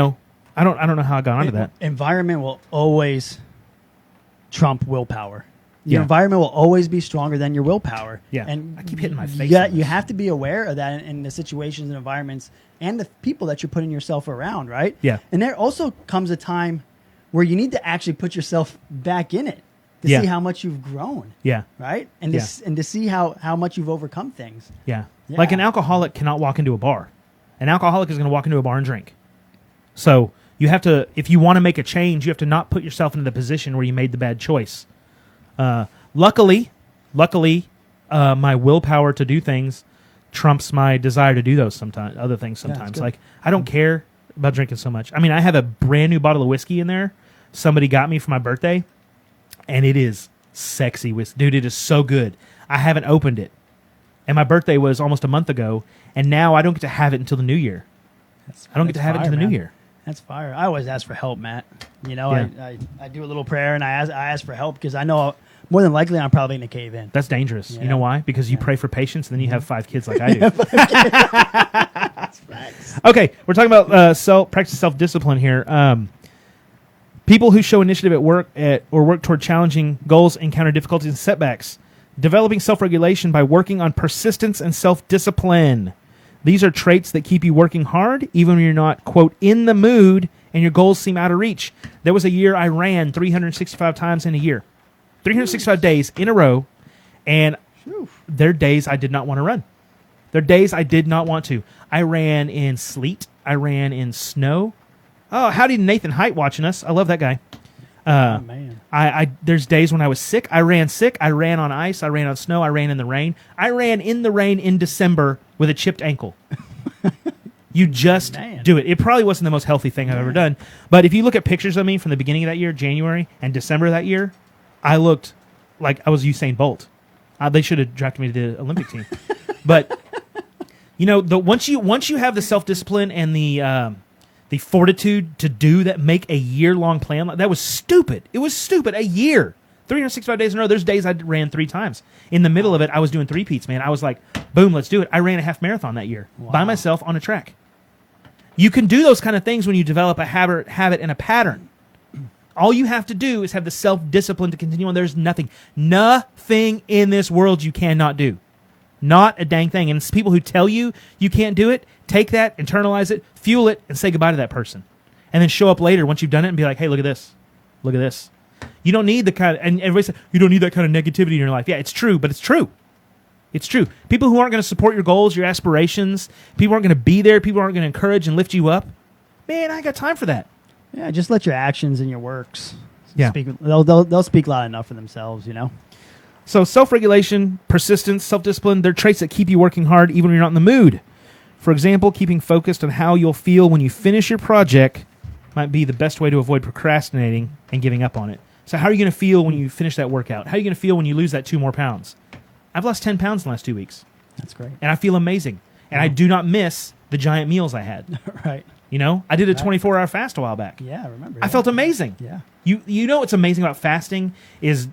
know how I got onto that. Environment will always trump willpower. Your Yeah. environment will always be stronger than your willpower. Yeah. And I keep hitting my face You, on you this. have to be aware of that in the situations and environments and the people that you're putting yourself around, right? Yeah. And there also comes a time where you need to actually put yourself back in it to Yeah. see how much you've grown, Yeah. right? And to see how much you've overcome things. Yeah. Yeah. Like an alcoholic cannot walk into a bar. An alcoholic is going to walk into a bar and drink. So you have to, if you want to make a change, you have to not put yourself into the position where you made the bad choice. Luckily, my willpower to do things trumps my desire to do those sometimes. Other things sometimes. good. Like I don't care about drinking so much. I mean, I have a brand new bottle of whiskey in there. Somebody got me for my birthday, and it is sexy whiskey, dude. It is so good. I haven't opened it, and my birthday was almost a month ago, and now I don't get to have it until the new year. I don't get to have it until the new year. That's fire. I always ask for help, Matt. You know, Yeah. I do a little prayer and I ask for help because I know more than likely I'm probably going to cave in. That's dangerous. Yeah. You know why? Because you pray for patience, and then you have 5 kids like I do. Okay, we're talking about practice self-discipline here. People who show initiative at work or work toward challenging goals encounter difficulties and setbacks. Developing self-regulation by working on persistence and self-discipline. These are traits that keep you working hard, even when you're not, quote, in the mood and your goals seem out of reach. There was a year I ran 365 times in a year. 365 days in a row, and there are days I did not want to run. There are days I did not want to. I ran in sleet. I ran in snow. Oh, howdy Nathan Height watching us. I love that guy. Oh, man. There's days when I was sick. I ran sick. I ran on ice. I ran on snow. I ran in the rain. I ran in the rain in December with a chipped ankle. You just do it. It probably wasn't the most healthy thing I've ever done. But if you look at pictures of me from the beginning of that year, January, and December of that year, I looked like I was Usain Bolt. They should have drafted me to the Olympic team. But, you know, once you have the self-discipline and the fortitude to do that, make a year-long plan. That was stupid. It was stupid. A year. 365 days in a row. There's days I ran 3 times. In the middle of it, I was doing 3-peats, man. I was like, boom, let's do it. I ran a half marathon that year by myself on a track. You can do those kind of things when you develop a habit and a pattern. All you have to do is have the self-discipline to continue on. There's nothing in this world you cannot do. Not a dang thing. And it's people who tell you you can't do it, take that, internalize it, fuel it, and say goodbye to that person. And then show up later once you've done it and be like, hey, look at this. Look at this. You don't need the kind of, and everybody says, you don't need that kind of negativity in your life. Yeah, it's true, but it's true. It's true. People who aren't going to support your goals, your aspirations, people aren't going to be there, people aren't going to encourage and lift you up. Man, I got time for that. Yeah, just let your actions and your works speak. Yeah. They'll speak loud enough for themselves, you know? So self-regulation, persistence, self-discipline, they're traits that keep you working hard even when you're not in the mood. For example, keeping focused on how you'll feel when you finish your project might be the best way to avoid procrastinating and giving up on it. So how are you going to feel when you finish that workout? How are you going to feel when you lose that 2 more pounds? I've lost 10 pounds in the last 2 weeks. That's great. And I feel amazing. And I do not miss the giant meals I had. Right. You know, I did a 24-hour fast a while back. Yeah, I remember. I felt amazing. Yeah. You know what's amazing about fasting is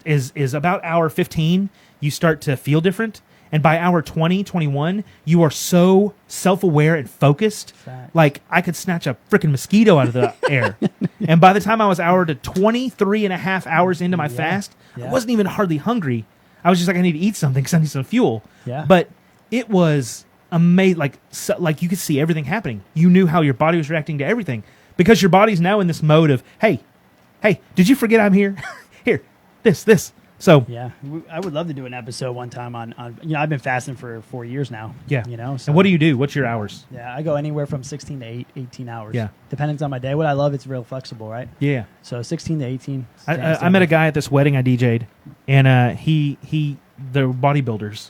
about hour 15, you start to feel different. And by hour 20, 21, you are so self-aware and focused. Fact. Like I could snatch a freaking mosquito out of the air. And by the time I was hour to 23 and a half hours into my fast, I wasn't even hardly hungry. I was just like, I need to eat something because I need some fuel. Yeah. But it was amazing. Like you could see everything happening. You knew how your body was reacting to everything because your body's now in this mode of, hey, did you forget I'm here? Here, this. So yeah, I would love to do an episode one time on I've been fasting for 4 years now. Yeah. You know. So, and what do you do? What's your hours? Yeah, I go anywhere from 16 to 18 hours. Yeah. Depending on my day. What I love, it's real flexible, right? Yeah. So 16 to 18. I met a guy at this wedding I DJ'd, and they're bodybuilders,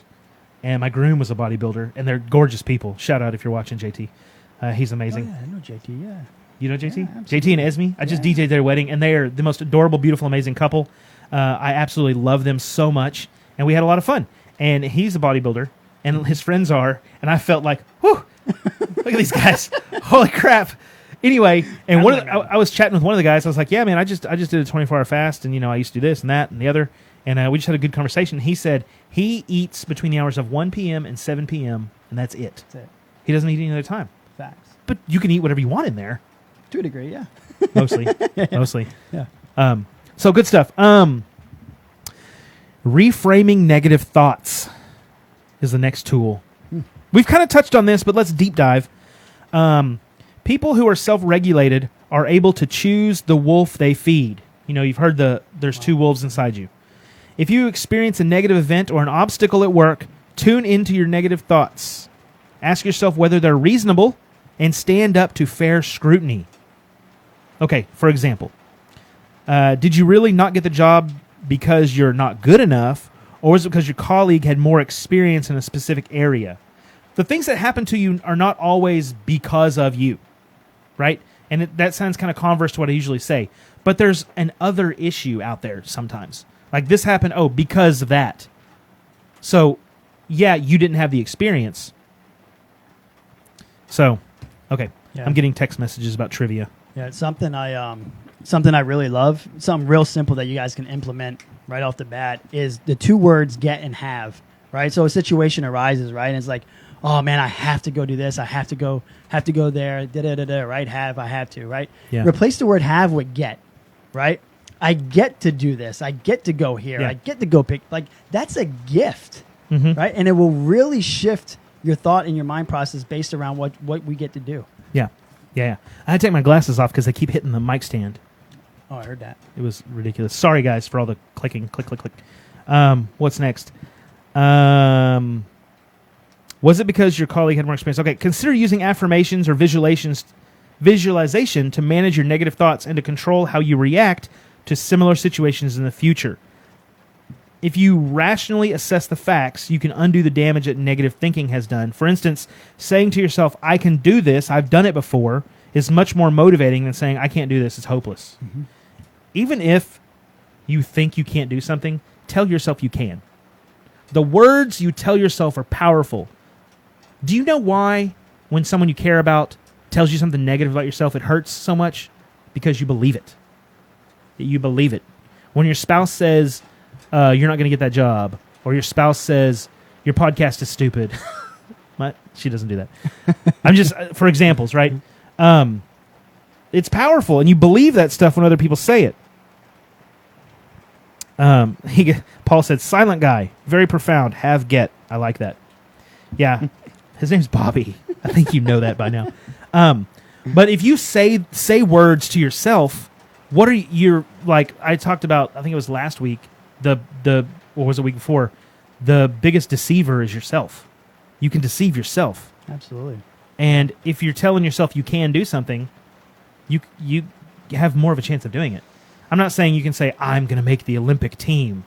and my groom was a bodybuilder, and they're gorgeous people. Shout out if you're watching, JT. He's amazing. Oh, yeah, I know JT, yeah. You know JT? Yeah, JT and Esme? I just DJ'd their wedding, and they are the most adorable, beautiful, amazing couple. I absolutely love them so much, and we had a lot of fun. And he's a bodybuilder, and his friends are, and I felt like, whew, look at these guys. Holy crap. Anyway, and I was chatting with one of the guys. I was like, yeah, man, I just did a 24-hour fast, and, I used to do this and that and the other. And we just had a good conversation. He said he eats between the hours of 1 p.m. and 7 p.m., and that's it. That's it. He doesn't eat any other time. Facts. But you can eat whatever you want in there. To a degree, yeah. Mostly. Mostly. Yeah. So good stuff. Reframing negative thoughts is the next tool. We've kind of touched on this, but let's deep dive. People who are self-regulated are able to choose the wolf they feed. You've heard there's two wolves inside you. If you experience a negative event or an obstacle at work, tune into your negative thoughts. Ask yourself whether they're reasonable and stand up to fair scrutiny. Okay, for example, did you really not get the job because you're not good enough, or is it because your colleague had more experience in a specific area? The things that happen to you are not always because of you, right? And that sounds kind of converse to what I usually say. But there's an other issue out there sometimes. Like this happened, because of that. So, yeah, you didn't have the experience. So, okay, yeah. I'm getting text messages about trivia. Yeah, it's something I really love. Something real simple that you guys can implement right off the bat is the two words "get" and "have." Right. So a situation arises, right, and it's like, oh man, I have to go do this. I have to go there. Right. I have to. Right. Yeah. Replace the word "have" with "get." Right. I get to do this. I get to go here. Yeah. I get to go pick. Like that's a gift. Mm-hmm. Right. And it will really shift your thought and your mind process based around what we get to do. Yeah. Yeah. I had to take my glasses off because they keep hitting the mic stand. Oh, I heard that. It was ridiculous. Sorry, guys, for all the clicking. Click, click, click. What's next? Was it because your colleague had more experience? Okay, consider using affirmations or visualization to manage your negative thoughts and to control how you react to similar situations in the future. If you rationally assess the facts, you can undo the damage that negative thinking has done. For instance, saying to yourself, I can do this, I've done it before, is much more motivating than saying, I can't do this, it's hopeless. Mm-hmm. Even if you think you can't do something, tell yourself you can. The words you tell yourself are powerful. Do you know why when someone you care about tells you something negative about yourself, it hurts so much? Because you believe it. You believe it. When your spouse says, you're not going to get that job, or your spouse says, your podcast is stupid. What? She doesn't do that. I'm just, for examples, right? It's powerful, and you believe that stuff when other people say it. Paul said, silent guy, very profound, have get. I like that. Yeah, his name's Bobby. I think you know that by now. But if you say words to yourself, what are you, like I talked about, I think it was last week, or was it the week before, the biggest deceiver is yourself. You can deceive yourself. Absolutely. And if you're telling yourself you can do something, you have more of a chance of doing it. I'm not saying you can say, I'm going to make the Olympic team,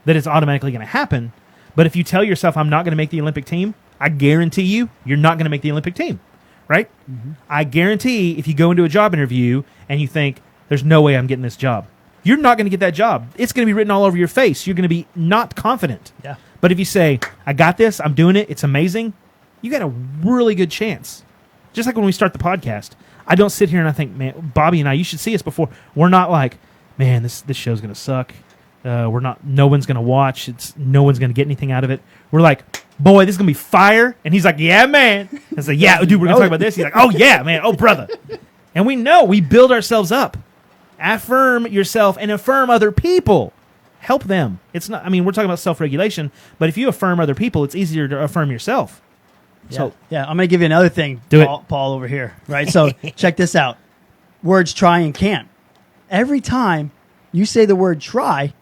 that it's automatically going to happen. But if you tell yourself, I'm not going to make the Olympic team, I guarantee you're not going to make the Olympic team, right? Mm-hmm. I guarantee if you go into a job interview and you think, there's no way I'm getting this job, you're not going to get that job. It's going to be written all over your face. You're going to be not confident. Yeah. But if you say, I got this, I'm doing it, it's amazing, you got a really good chance. Just like when we start the podcast, I don't sit here and I think, man, Bobby and I, you should see us before. We're not like, man, this show's going to suck. We're not. No one's going to watch. No one's going to get anything out of it. We're like, boy, this is going to be fire. And he's like, yeah, man. I was like, yeah, dude, we're going to talk about this. He's like, oh, yeah, man. Oh, brother. And we build ourselves up. Affirm yourself and affirm other people. Help them. It's not. I mean, we're talking about self-regulation, but if you affirm other people, it's easier to affirm yourself. Yeah. So, yeah, I'm going to give you another thing, Paul over here. Right. So check this out. Words try and can't. Every time you say the word try,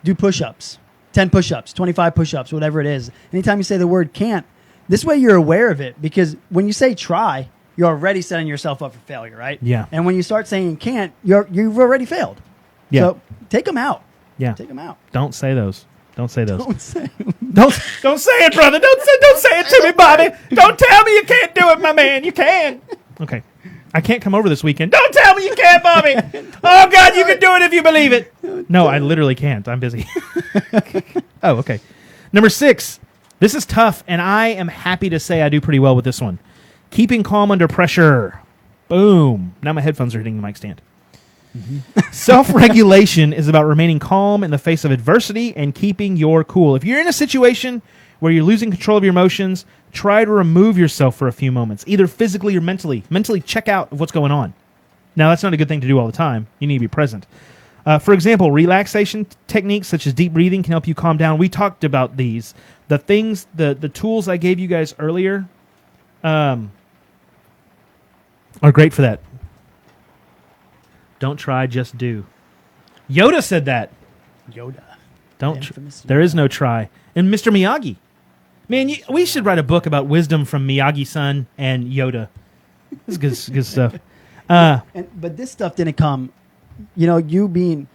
do push-ups. 10 push-ups, 25 push-ups, whatever it is. Anytime you say the word can't, this way you're aware of it, because when you say try, you're already setting yourself up for failure, right? Yeah. And when you start saying can't, you've already failed. Yeah. So take them out. Yeah. Take them out. Don't say those. Don't say those. Don't say don't say it, brother. Don't say it to me, Bobby. Don't tell me you can't do it, my man. You can. Okay. I can't come over this weekend. Don't tell me you can't, Bobby. Oh, God, you can do it if you believe it. No, I literally can't. I'm busy. Oh, okay. Number 6. This is tough, and I am happy to say I do pretty well with this one. Keeping calm under pressure. Boom. Now my headphones are hitting the mic stand. Self-regulation is about remaining calm in the face of adversity and keeping your cool. If you're in a situation where you're losing control of your emotions, try to remove yourself for a few moments, either physically or mentally. Mentally check out what's going on. Now, that's not a good thing to do all the time. You need to be present. For example, relaxation techniques such as deep breathing can help you calm down. We talked about these. The things, the tools I gave you guys earlier are great for that. Don't try, just do. Yoda said that. Yoda. There is no try. And Mr. Miyagi. Man, we should write a book about wisdom from Miyagi-san and Yoda. This is good stuff. But this stuff didn't come. You being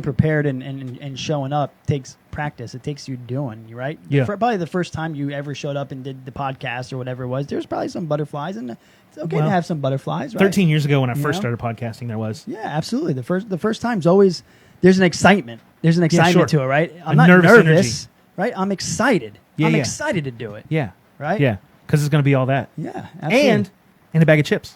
prepared and showing up takes practice. It takes you doing, right? Yeah. Probably the first time you ever showed up and did the podcast or whatever it was, there's probably some butterflies, and it's okay to have some butterflies, right? 13 years ago when I first started podcasting, there was. Yeah, absolutely. The first time's always, there's an excitement. There's an excitement to it, right? I'm not nervous nervous, right? I'm excited. I'm Yeah. excited to do it. Yeah. Right? Yeah, because it's going to be all that. Yeah, absolutely. And a bag of chips.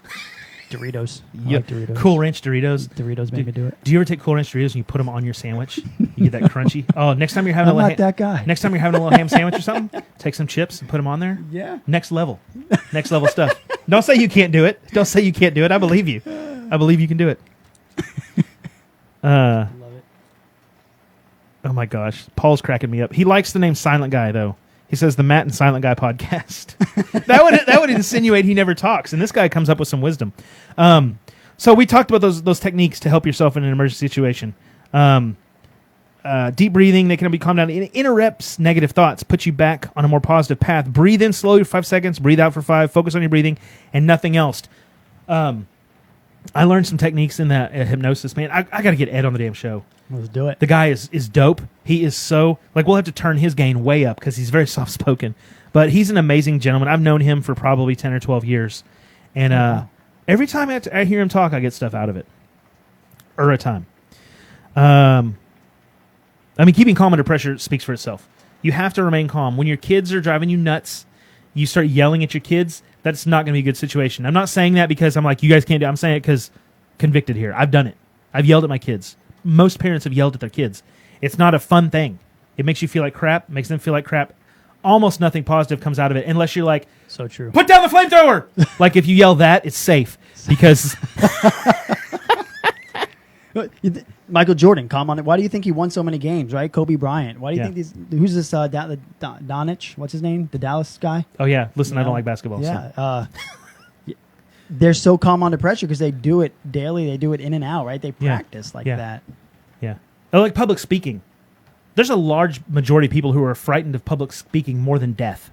Doritos. I Yeah. like Doritos. Cool Ranch Doritos. Doritos make me do it. Do you ever take Cool Ranch Doritos and you put them on your sandwich? You get that crunchy. Oh, next time you're having I'm not that guy. Next time you're having a little ham sandwich or something, take some chips and put them on there. Yeah. Next level. Next level stuff. Don't say you can't do it. Don't say you can't do it. I believe you. I believe you can do it. Love it. Oh my gosh. Paul's cracking me up. He likes the name Silent Guy though. He says the Matt and Silent Guy podcast. that would insinuate he never talks, and this guy comes up with some wisdom. So we talked about those techniques to help yourself in an emergency situation. Deep breathing, they can help you calm down. It interrupts negative thoughts, puts you back on a more positive path. Breathe in slowly for 5 seconds, breathe out for 5, focus on your breathing, and nothing else. I learned some techniques in that hypnosis, man. I got to get Ed on the damn show. Let's do it. The guy is dope. He is so, we'll have to turn his gain way up because he's very soft-spoken. But he's an amazing gentleman. I've known him for probably 10 or 12 years. And every time I hear him talk, I get stuff out of it. A time. Keeping calm under pressure speaks for itself. You have to remain calm. When your kids are driving you nuts, you start yelling at your kids, that's not going to be a good situation. I'm not saying that because I'm like, you guys can't do it. I'm saying it because convicted here. I've done it. I've yelled at my kids. Most parents have yelled at their kids. It's not a fun thing. It makes you feel like crap, makes them feel like crap. Almost nothing positive comes out of it unless you're like, so true. Put down the flamethrower! Like if you yell that, it's safe because... Michael Jordan, calm on it. Why do you think he won so many games, right? Kobe Bryant. Why do you think these... Who's this Donich? What's his name? The Dallas guy? Oh, yeah. Listen, I don't like basketball. Yeah. So. They're so calm under pressure because they do it daily. They do it in and out, right? They practice like that. Yeah. I like public speaking. There's a large majority of people who are frightened of public speaking more than death.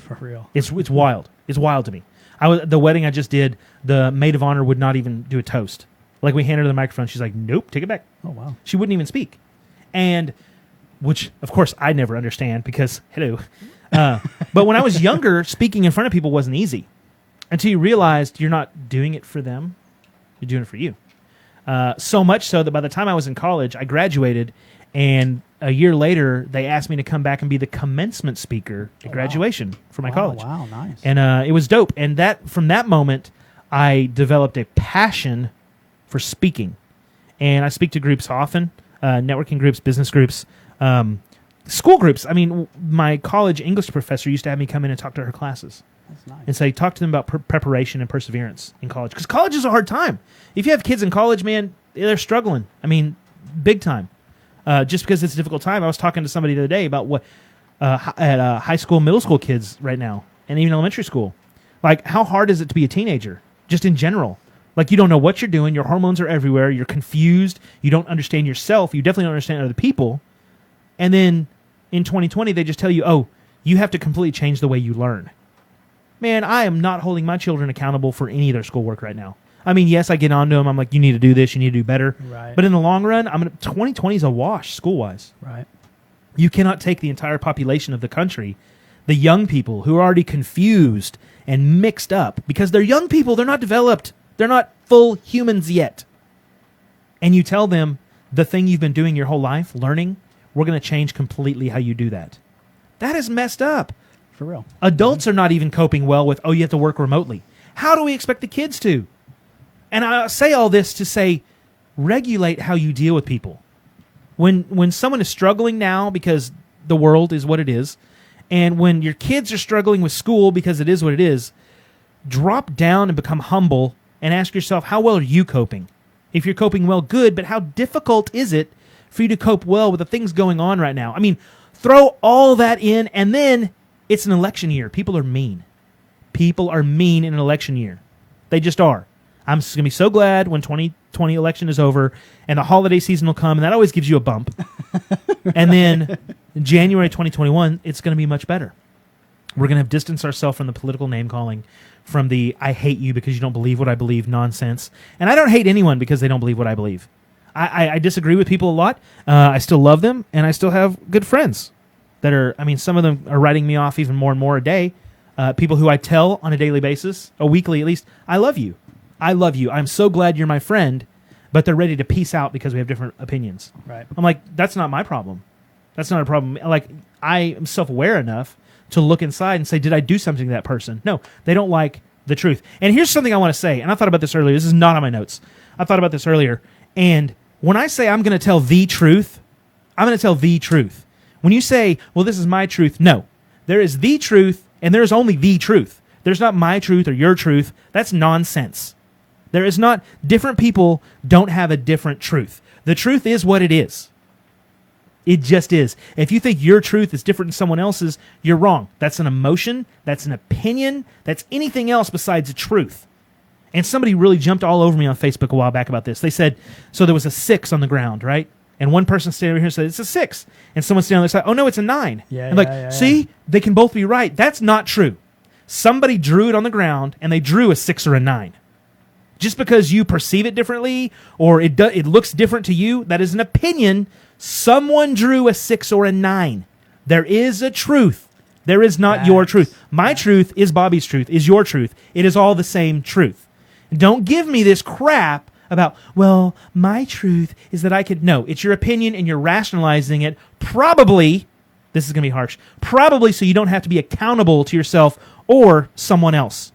For real. It's wild. It's wild to me. The wedding I just did, the maid of honor would not even do a toast. Like we handed her the microphone. She's like, nope, take it back. Oh, wow. She wouldn't even speak. And, which, of course, I never understand because, hello. But when I was younger, speaking in front of people wasn't easy. Until you realized you're not doing it for them, you're doing it for you. So much so that by the time I was in college, I graduated, and a year later, they asked me to come back and be the commencement speaker at graduation for my college. Wow, nice. And it was dope. And from that moment, I developed a passion for speaking. And I speak to groups often, networking groups, business groups, school groups. I mean, my college English professor used to have me come in and talk to her classes. That's nice. And say, talk to them about preparation and perseverance in college. Because college is a hard time. If you have kids in college, man, they're struggling. I mean, big time. Just because it's a difficult time. I was talking to somebody the other day about what at high school, middle school kids right now, and even elementary school. Like, how hard is it to be a teenager, just in general? Like, you don't know what you're doing. Your hormones are everywhere. You're confused. You don't understand yourself. You definitely don't understand other people. And then in 2020, they just tell you, oh, you have to completely change the way you learn. Man, I am not holding my children accountable for any of their schoolwork right now. I mean, yes, I get on to them. I'm like, you need to do this. You need to do better. Right. But in the long run, 2020 is a wash school-wise. Right. You cannot take the entire population of the country the young people who are already confused and mixed up because they're young people, they're not developed, they're not full humans yet. And you tell them the thing you've been doing your whole life, learning, we're going to change completely how you do that. That is messed up. For real. Adults are not even coping well with, you have to work remotely. How do we expect the kids to? And I say all this to say, regulate how you deal with people. When someone is struggling now because the world is what it is, and when your kids are struggling with school because it is what it is, drop down and become humble and ask yourself, how well are you coping? If you're coping well, good, but how difficult is it for you to cope well with the things going on right now? I mean, throw all that in, and then it's an election year. People are mean. People are mean in an election year. They just are. I'm going to be so glad when 2020 election is over and the holiday season will come, and that always gives you a bump. And then in January 2021, it's going to be much better. We're going to have distanced ourselves from the political name-calling, from the I hate you because you don't believe what I believe nonsense. And I don't hate anyone because they don't believe what I believe. I disagree with people a lot. I still love them, and I still have good friends that are, some of them are writing me off even more and more a day. People who I tell on a daily basis, a weekly at least, I love you. I love you. I'm so glad you're my friend, but they're ready to peace out because we have different opinions. Right. I'm like, that's not my problem. That's not a problem. Like, I am self-aware enough to look inside and say, did I do something to that person? No, they don't like the truth. And here's something I want to say, and I thought about this earlier. This is not on my notes. I thought about this earlier. And when I say I'm going to tell the truth, I'm going to tell the truth. When you say, well, this is my truth, no. There is the truth, and there's only the truth. There's not my truth or your truth. That's nonsense. There is not, different people don't have a different truth. The truth is what it is. It just is. If you think your truth is different than someone else's, you're wrong. That's an emotion. That's an opinion. That's anything else besides a truth. And somebody really jumped all over me on Facebook a while back about this. They said, so there was a 6 on the ground, right? And one person standing over here said, it's a 6. And someone standing on the other side, oh no, it's a 9. See, they can both be right. That's not true. Somebody drew it on the ground, and they drew a 6 or a 9. Just because you perceive it differently or it looks different to you, that is an opinion. Someone drew a 6 or a 9. There is a truth. There is not your truth. My truth is Bobby's truth, is your truth. It is all the same truth. Don't give me this crap about, well, my truth is that I could... No, it's your opinion and you're rationalizing it. Probably, this is going to be harsh, probably so you don't have to be accountable to yourself or someone else.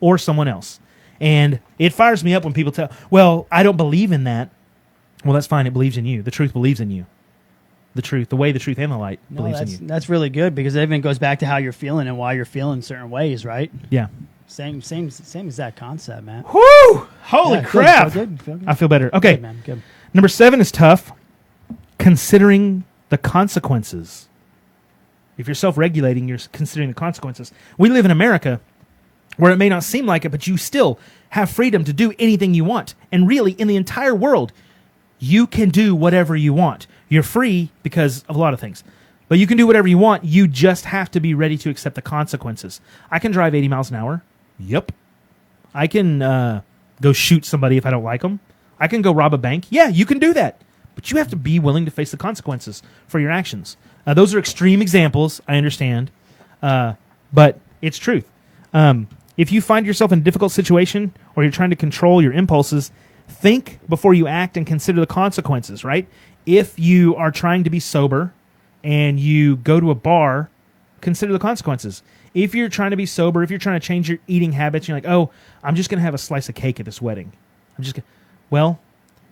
Or someone else. And it fires me up when people tell, well, I don't believe in that. Well, that's fine. It believes in you. The truth believes in you. The truth, the way, the truth, and the light believes in you. That's really good because it even goes back to how you're feeling and why you're feeling certain ways, right? Yeah. Same exact concept, man. Whoo! Holy crap! Feel good. I feel better. Okay. Good, man. Good. Number 7 is tough. Considering the consequences. If you're self-regulating, you're considering the consequences. We live in America where it may not seem like it, but you still have freedom to do anything you want. And really, in the entire world, you can do whatever you want. You're free because of a lot of things. But you can do whatever you want. You just have to be ready to accept the consequences. I can drive 80 miles an hour. Yep. I can go shoot somebody if I don't like them. I can go rob a bank. Yeah, you can do that. But you have to be willing to face the consequences for your actions. Those are extreme examples, I understand. But it's truth. If you find yourself in a difficult situation or you're trying to control your impulses, think before you act and consider the consequences, right? If you are trying to be sober and you go to a bar, consider the consequences. If you're trying to be sober, if you're trying to change your eating habits, you're like, oh, I'm just going to have a slice of cake at this wedding. Well,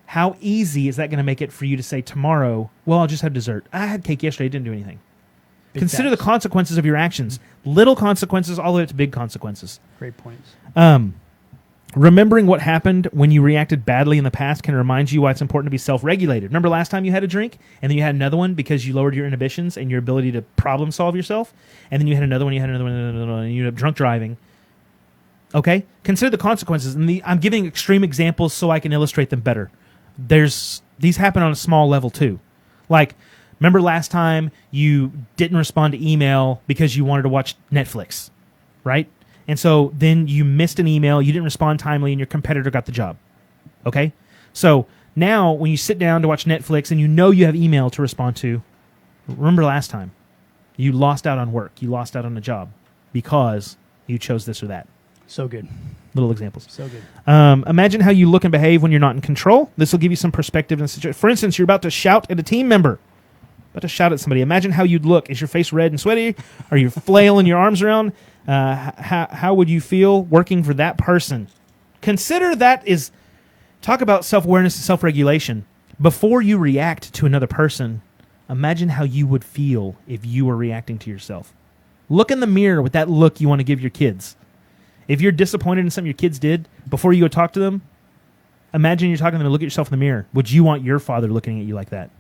how easy is that going to make it for you to say tomorrow, well, I'll just have dessert. I had cake yesterday, it didn't do anything. Consider the consequences of your actions. Little consequences all the way up to big consequences. Great points. Remembering what happened when you reacted badly in the past can remind you why it's important to be self-regulated. Remember last time you had a drink and then you had another one because you lowered your inhibitions and your ability to problem solve yourself, and then you had another one, and you ended up drunk driving. Okay? Consider the consequences. And I'm giving extreme examples so I can illustrate them better. These happen on a small level too. Like, remember last time you didn't respond to email because you wanted to watch Netflix, right? And so then you missed an email, you didn't respond timely, and your competitor got the job. Okay? So now when you sit down to watch Netflix and you know you have email to respond to, remember last time. You lost out on work. You lost out on a job because you chose this or that. So good. Little examples. So good. Imagine how you look and behave when you're not in control. This will give you some perspective in the situation. For instance, you're about to shout at a team member. About to shout at somebody. Imagine how you'd look. Is your face red and sweaty? Are you flailing your arms around? How would you feel working for that person? Consider that is... Talk about self-awareness and self-regulation. Before you react to another person, imagine how you would feel if you were reacting to yourself. Look in the mirror with that look you want to give your kids. If you're disappointed in something your kids did, before you go talk to them, imagine you're talking to them and look at yourself in the mirror. Would you want your father looking at you like that?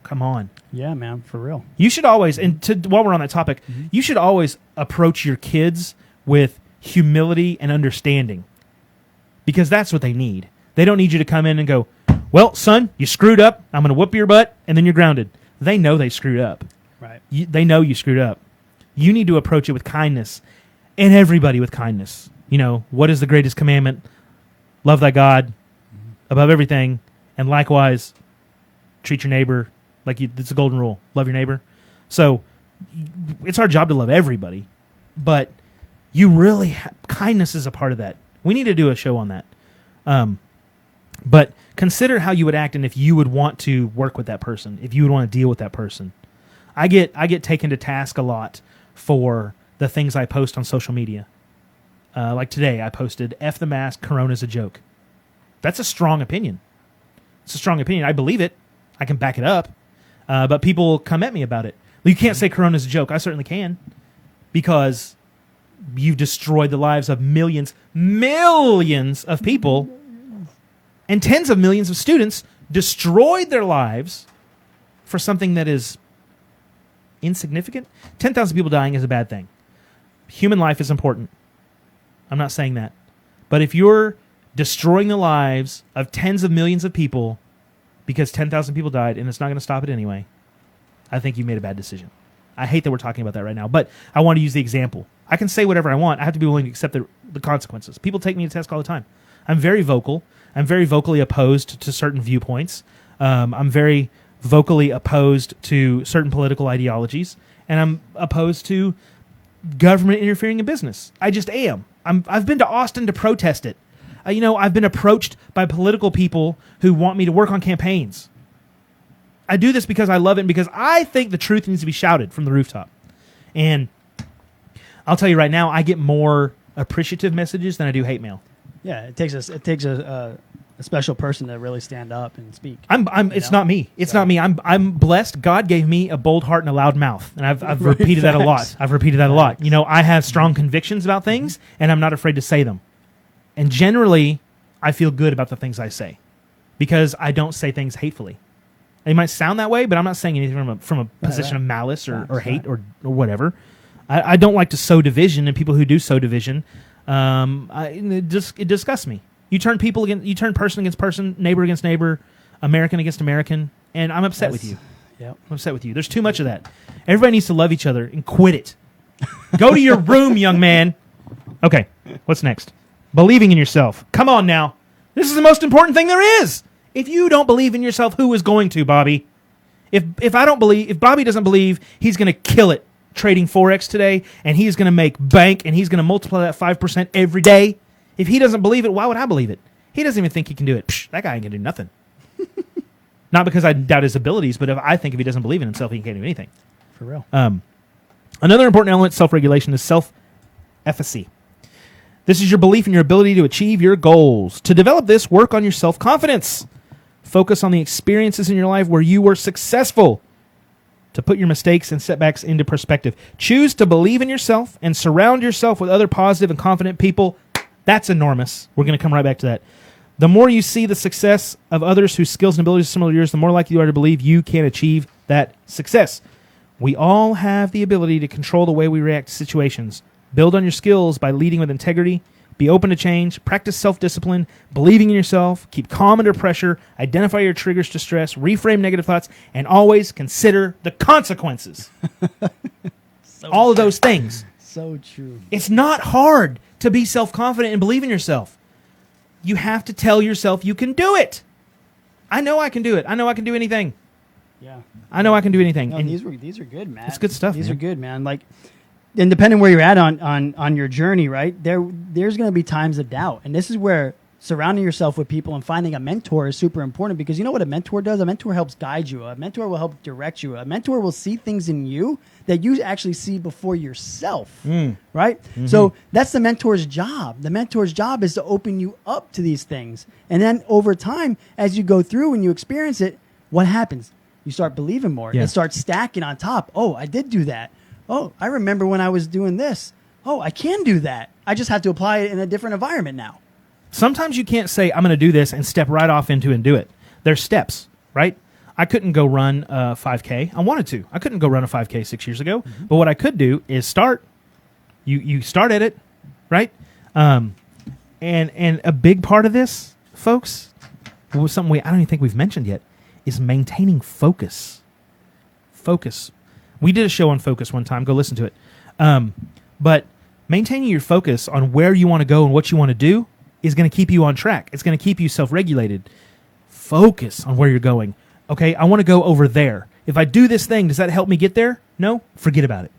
Come on. Yeah, man, for real. You should always, while we're on that topic, you should always approach your kids with humility and understanding, because that's what they need. They don't need you to come in and go, well, son, you screwed up. I'm going to whoop your butt, and then you're grounded. They know they screwed up. Right. They know you screwed up. You need to approach it with kindness, and everybody with kindness. You know, what is the greatest commandment? Love thy God above everything, and likewise, treat your neighbor like it's a golden rule. Love your neighbor. So it's our job to love everybody, but you really kindness is a part of that. We need to do a show on that. But consider how you would act and if you would want to work with that person, if you would want to deal with that person. I get taken to task a lot for the things I post on social media. Like today, I posted, F the mask, Corona's a joke. That's a strong opinion. It's a strong opinion. I believe it. I can back it up. But people come at me about it. Well, you can't say Corona's a joke. I certainly can. Because you've destroyed the lives of millions of people, and tens of millions of students destroyed their lives for something that is insignificant. 10,000 people dying is a bad thing. Human life is important. I'm not saying that. But if you're destroying the lives of tens of millions of people because 10,000 people died and it's not going to stop it anyway, I think you made a bad decision. I hate that we're talking about that right now, but I want to use the example. I can say whatever I want. I have to be willing to accept the consequences. People take me to task all the time. I'm very vocal. I'm very vocally opposed to certain viewpoints. I'm very vocally opposed to certain political ideologies, and I'm opposed to government interfering in business. I just am. I've been to Austin to protest it. I've been approached by political people who want me to work on campaigns. I do this because I love it and because I think the truth needs to be shouted from the rooftop. And I'll tell you right now, I get more appreciative messages than I do hate mail. Yeah, it takes a special person to really stand up and speak. It's not me. It's not me. I'm blessed. God gave me a bold heart and a loud mouth, and I've repeated that a lot. I've repeated that a lot. I have strong convictions about things, and I'm not afraid to say them. And generally, I feel good about the things I say because I don't say things hatefully. They might sound that way, but I'm not saying anything from a position of malice or hate or whatever. I don't like to sow division, and people who do sow division, it disgusts me. You turn person against person, neighbor against neighbor, American against American, and I'm upset with you. Yep. I'm upset with you. There's too much of that. Everybody needs to love each other and quit it. Go to your room, young man. Okay, what's next? Believing in yourself. Come on now. This is the most important thing there is. If you don't believe in yourself, who is going to, Bobby? If Bobby doesn't believe, he's going to kill it trading Forex today, and he's going to make bank, and he's going to multiply that 5% every day. If he doesn't believe it, why would I believe it? He doesn't even think he can do it. Psh, that guy ain't going to do nothing. Not because I doubt his abilities, but I think if he doesn't believe in himself, he can't do anything. For real. Another important element of self-regulation is self-efficacy. This is your belief in your ability to achieve your goals. To develop this, work on your self-confidence. Focus on the experiences in your life where you were successful. To put your mistakes and setbacks into perspective. Choose to believe in yourself and surround yourself with other positive and confident people. That's enormous. We're going to come right back to that. The more you see the success of others whose skills and abilities are similar to yours, the more likely you are to believe you can achieve that success. We all have the ability to control the way we react to situations. Build on your skills by leading with integrity. Be open to change. Practice self-discipline. Believing in yourself. Keep calm under pressure. Identify your triggers to stress. Reframe negative thoughts. And always consider the consequences. All of those things. So true. It's not hard to be self-confident and believe in yourself. You have to tell yourself you can do it. I know I can do it. I know I can do anything. Yeah. I know I can do anything. No, And these are good, Matt. It's good stuff, These man. are good, man. Like, and depending where you're at on your journey, right? There's going to be times of doubt, and this is where surrounding yourself with people and finding a mentor is super important, because you know what a mentor does? A mentor helps guide you. A mentor will help direct you. A mentor will see things in you that you actually see before yourself, right? So that's the mentor's job. The mentor's job is to open you up to these things. And then over time, as you go through and you experience it, what happens? You start believing more. Yeah. It starts stacking on top. Oh, I did do that. Oh, I remember when I was doing this. Oh, I can do that. I just have to apply it in a different environment now. Sometimes you can't say, I'm going to do this and step right off into it and do it. There's steps, right? I couldn't go run a 5K. I wanted to. I couldn't go run a 5K 6 years ago. But what I could do is start. You start at it, right? And a big part of this, folks, was something I don't even think we've mentioned yet, is maintaining focus. Focus. We did a show on focus one time. Go listen to it. But maintaining your focus on where you want to go and what you want to do is going to keep you on track. It's going to keep you self-regulated. Focus on where you're going. Okay, I want to go over there. If I do this thing, does that help me get there? No, forget about it.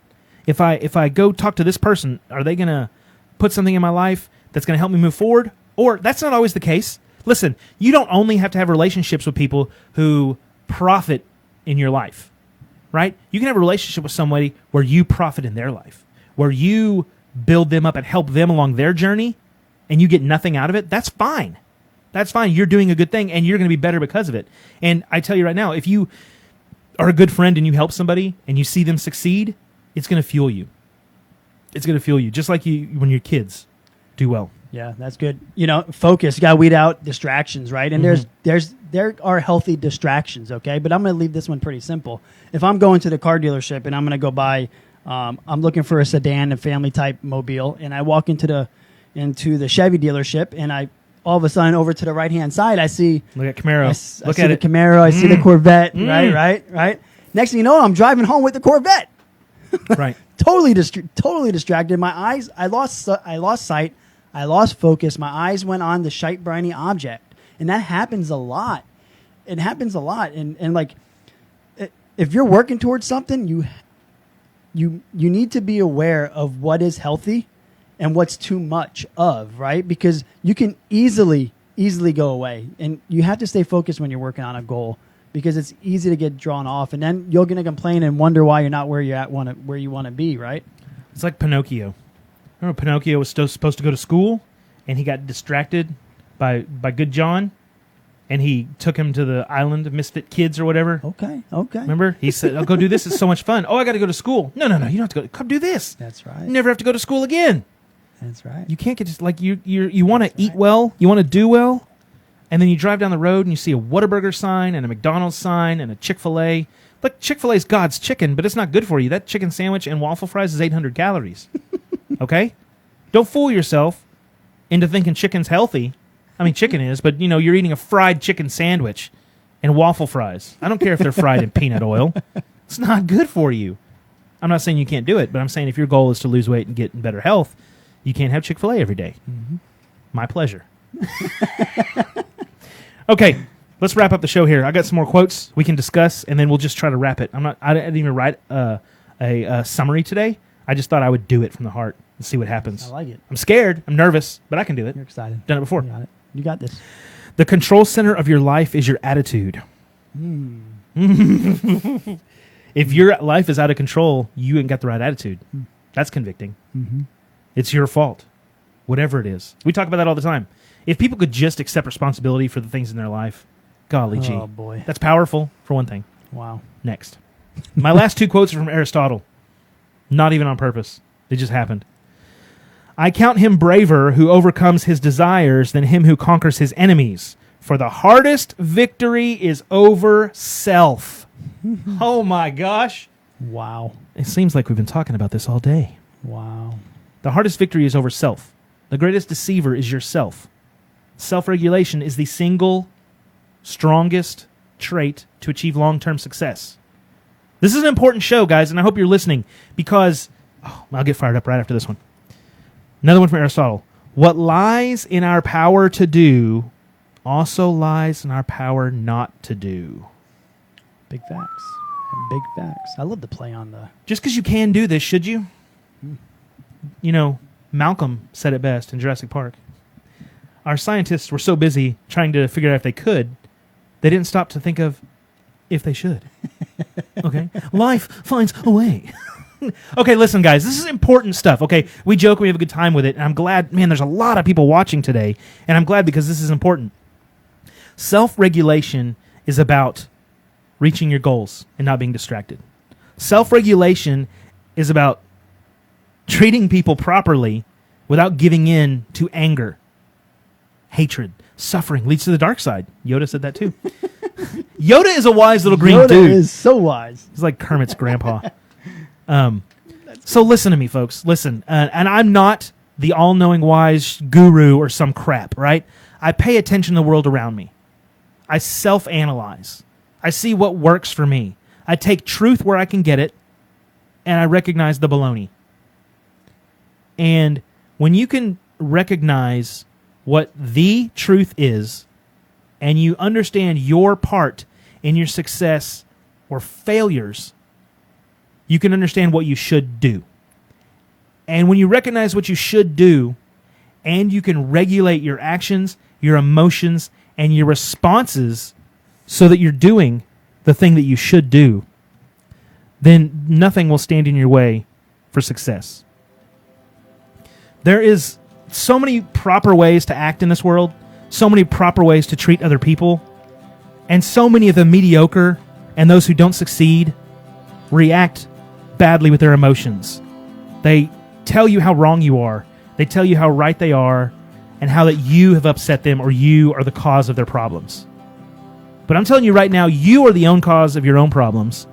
If I go talk to this person, are they going to put something in my life that's going to help me move forward? Or that's not always the case. Listen, you don't only have to have relationships with people who profit in your life, right? You can have a relationship with somebody where you profit in their life, where you build them up and help them along their journey, and you get nothing out of it. That's fine. That's fine. You're doing a good thing, and you're going to be better because of it. And I tell you right now, if you are a good friend and you help somebody and you see them succeed, it's going to fuel you. It's going to fuel you, just like you when your kids do well. Yeah, that's good. You know, focus. You got to weed out distractions, right? And there are healthy distractions, okay? But I'm going to leave this one pretty simple. If I'm going to the car dealership and I'm going to go buy, I'm looking for a sedan, a family type mobile, and I walk into the Chevy dealership, and I all of a sudden over to the right hand side, I see Look at Camaro. I Look see at the it. Camaro, I see the Corvette, right. Next thing you know, I'm driving home with the Corvette. Right. Totally distracted. My eyes, I lost sight. I lost focus. My eyes went on the shite briny object, and that happens a lot. It happens a lot, and like, if you're working towards something, you need to be aware of what is healthy and what's too much of, right? Because you can easily go away, and you have to stay focused when you're working on a goal, because it's easy to get drawn off, and then you're gonna complain and wonder why you're not where you want to be, right? It's like Pinocchio. Remember Pinocchio was still supposed to go to school, and he got distracted by Good John, and he took him to the island of misfit kids or whatever. Okay. Remember? He said, "I'll go do this. It's so much fun." "Oh, I got to go to school." No. You don't have to go. Come do this. That's right. You never have to go to school again. That's right. You can't get just like you want to eat well. You want to do well. And then you drive down the road and you see a Whataburger sign and a McDonald's sign and a Chick-fil-A. Look, Chick-fil-A is God's chicken, but it's not good for you. That chicken sandwich and waffle fries is 800 calories. Okay? Don't fool yourself into thinking chicken's healthy. I mean, chicken is, but you're eating a fried chicken sandwich and waffle fries. I don't care if they're fried in peanut oil. It's not good for you. I'm not saying you can't do it, but I'm saying if your goal is to lose weight and get in better health, you can't have Chick-fil-A every day. My pleasure. Okay, let's wrap up the show here. I got some more quotes we can discuss, and then we'll just try to wrap it. I didn't even write a summary today. I just thought I would do it from the heart and see what happens. I like it. I'm scared. I'm nervous, but I can do it. You're excited. Done it before. You got it. You got this. The control center of your life is your attitude. If your life is out of control, you ain't got the right attitude. That's convicting. It's your fault, whatever it is. We talk about that all the time. If people could just accept responsibility for the things in their life, golly gee. Oh, boy. That's powerful, for one thing. Wow. Next. My last two quotes are from Aristotle. Not even on purpose. They just happened. I count him braver who overcomes his desires than him who conquers his enemies. For the hardest victory is over self. Oh my gosh. Wow. It seems like we've been talking about this all day. Wow. The hardest victory is over self. The greatest deceiver is yourself. Self-regulation is the single strongest trait to achieve long-term success. This is an important show, guys, and I hope you're listening because I'll get fired up right after this one. Another one from Aristotle. What lies in our power to do also lies in our power not to do. Big facts. Big facts. I love to play on the... Just because you can do this, should you? You know, Malcolm said it best in Jurassic Park. Our scientists were so busy trying to figure out if they could, they didn't stop to think of if they should. Okay? Life finds a way. Okay, listen, guys, this is important stuff. Okay, we joke, we have a good time with it, and I'm glad, man, there's a lot of people watching today, and I'm glad because this is important. Self-regulation is about reaching your goals and not being distracted. Self-regulation is about treating people properly without giving in to anger, hatred. Suffering leads to the dark side. Yoda said that too. Yoda is a wise little green Yoda dude. is so wise. He's like Kermit's grandpa. So listen to me, folks. Listen. And I'm not the all-knowing wise guru or some crap, right? I pay attention to the world around me. I self-analyze. I see what works for me. I take truth where I can get it, and I recognize the baloney. And when you can recognize what the truth is, and you understand your part in your success or failures, you can understand what you should do. And when you recognize what you should do, and you can regulate your actions, your emotions, and your responses so that you're doing the thing that you should do, then nothing will stand in your way for success. There is so many proper ways to act in this world, so many proper ways to treat other people, and so many of the mediocre and those who don't succeed react badly with their emotions. They tell you how wrong you are. They tell you how right they are, and how that you have upset them or you are the cause of their problems. But I'm telling you right now, you are the own cause of your own problems,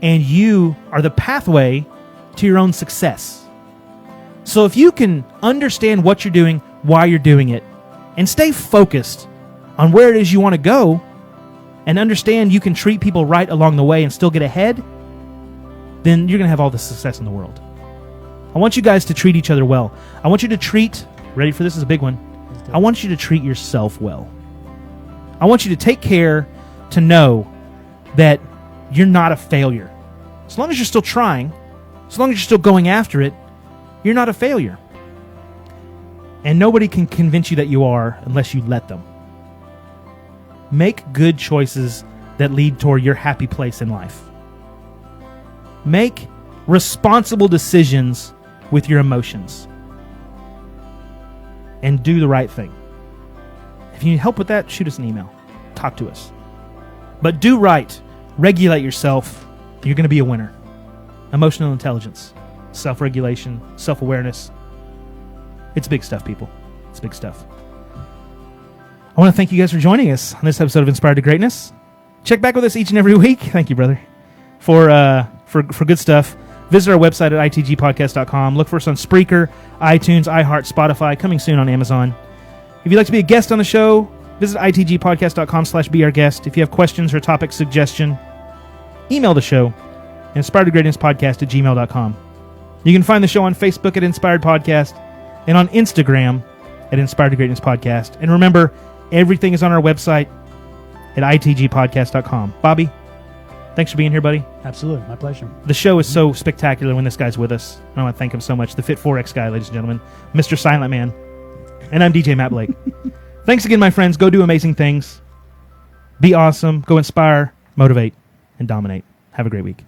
and you are the pathway to your own success. So if you can understand what you're doing, why you're doing it, and stay focused on where it is you want to go, and understand you can treat people right along the way and still get ahead, then you're going to have all the success in the world. I want you guys to treat each other well. I want you to treat, ready for this is a big one, I want you to treat yourself well. I want you to take care to know that you're not a failure. As long as you're still trying, as long as you're still going after it, you're not a failure. And nobody can convince you that you are unless you let them. Make good choices that lead toward your happy place in life. Make responsible decisions with your emotions. And do the right thing. If you need help with that, shoot us an email. Talk to us. But do right. Regulate yourself. You're going to be a winner. Emotional intelligence, self-regulation, self-awareness. It's big stuff, people. It's big stuff. I want to thank you guys for joining us on this episode of Inspired to Greatness. Check back with us each and every week. Thank you, brother, for good stuff. Visit our website at itgpodcast.com. Look for us on Spreaker, iTunes, iHeart, Spotify, coming soon on Amazon. If you'd like to be a guest on the show, visit itgpodcast.com/beourguest. If you have questions or topic suggestion, email the show, inspiredtogreatnesspodcast@gmail.com. You can find the show on Facebook at Inspired Podcast and on Instagram at Inspired to Greatness Podcast. And remember, everything is on our website at itgpodcast.com. Bobby, thanks for being here, buddy. Absolutely. My pleasure. The show is so spectacular when this guy's with us. I want to thank him so much. The Fit 4X guy, ladies and gentlemen. Mr. Silent Man. And I'm DJ Matt Blake. Thanks again, my friends. Go do amazing things. Be awesome. Go inspire, motivate, and dominate. Have a great week.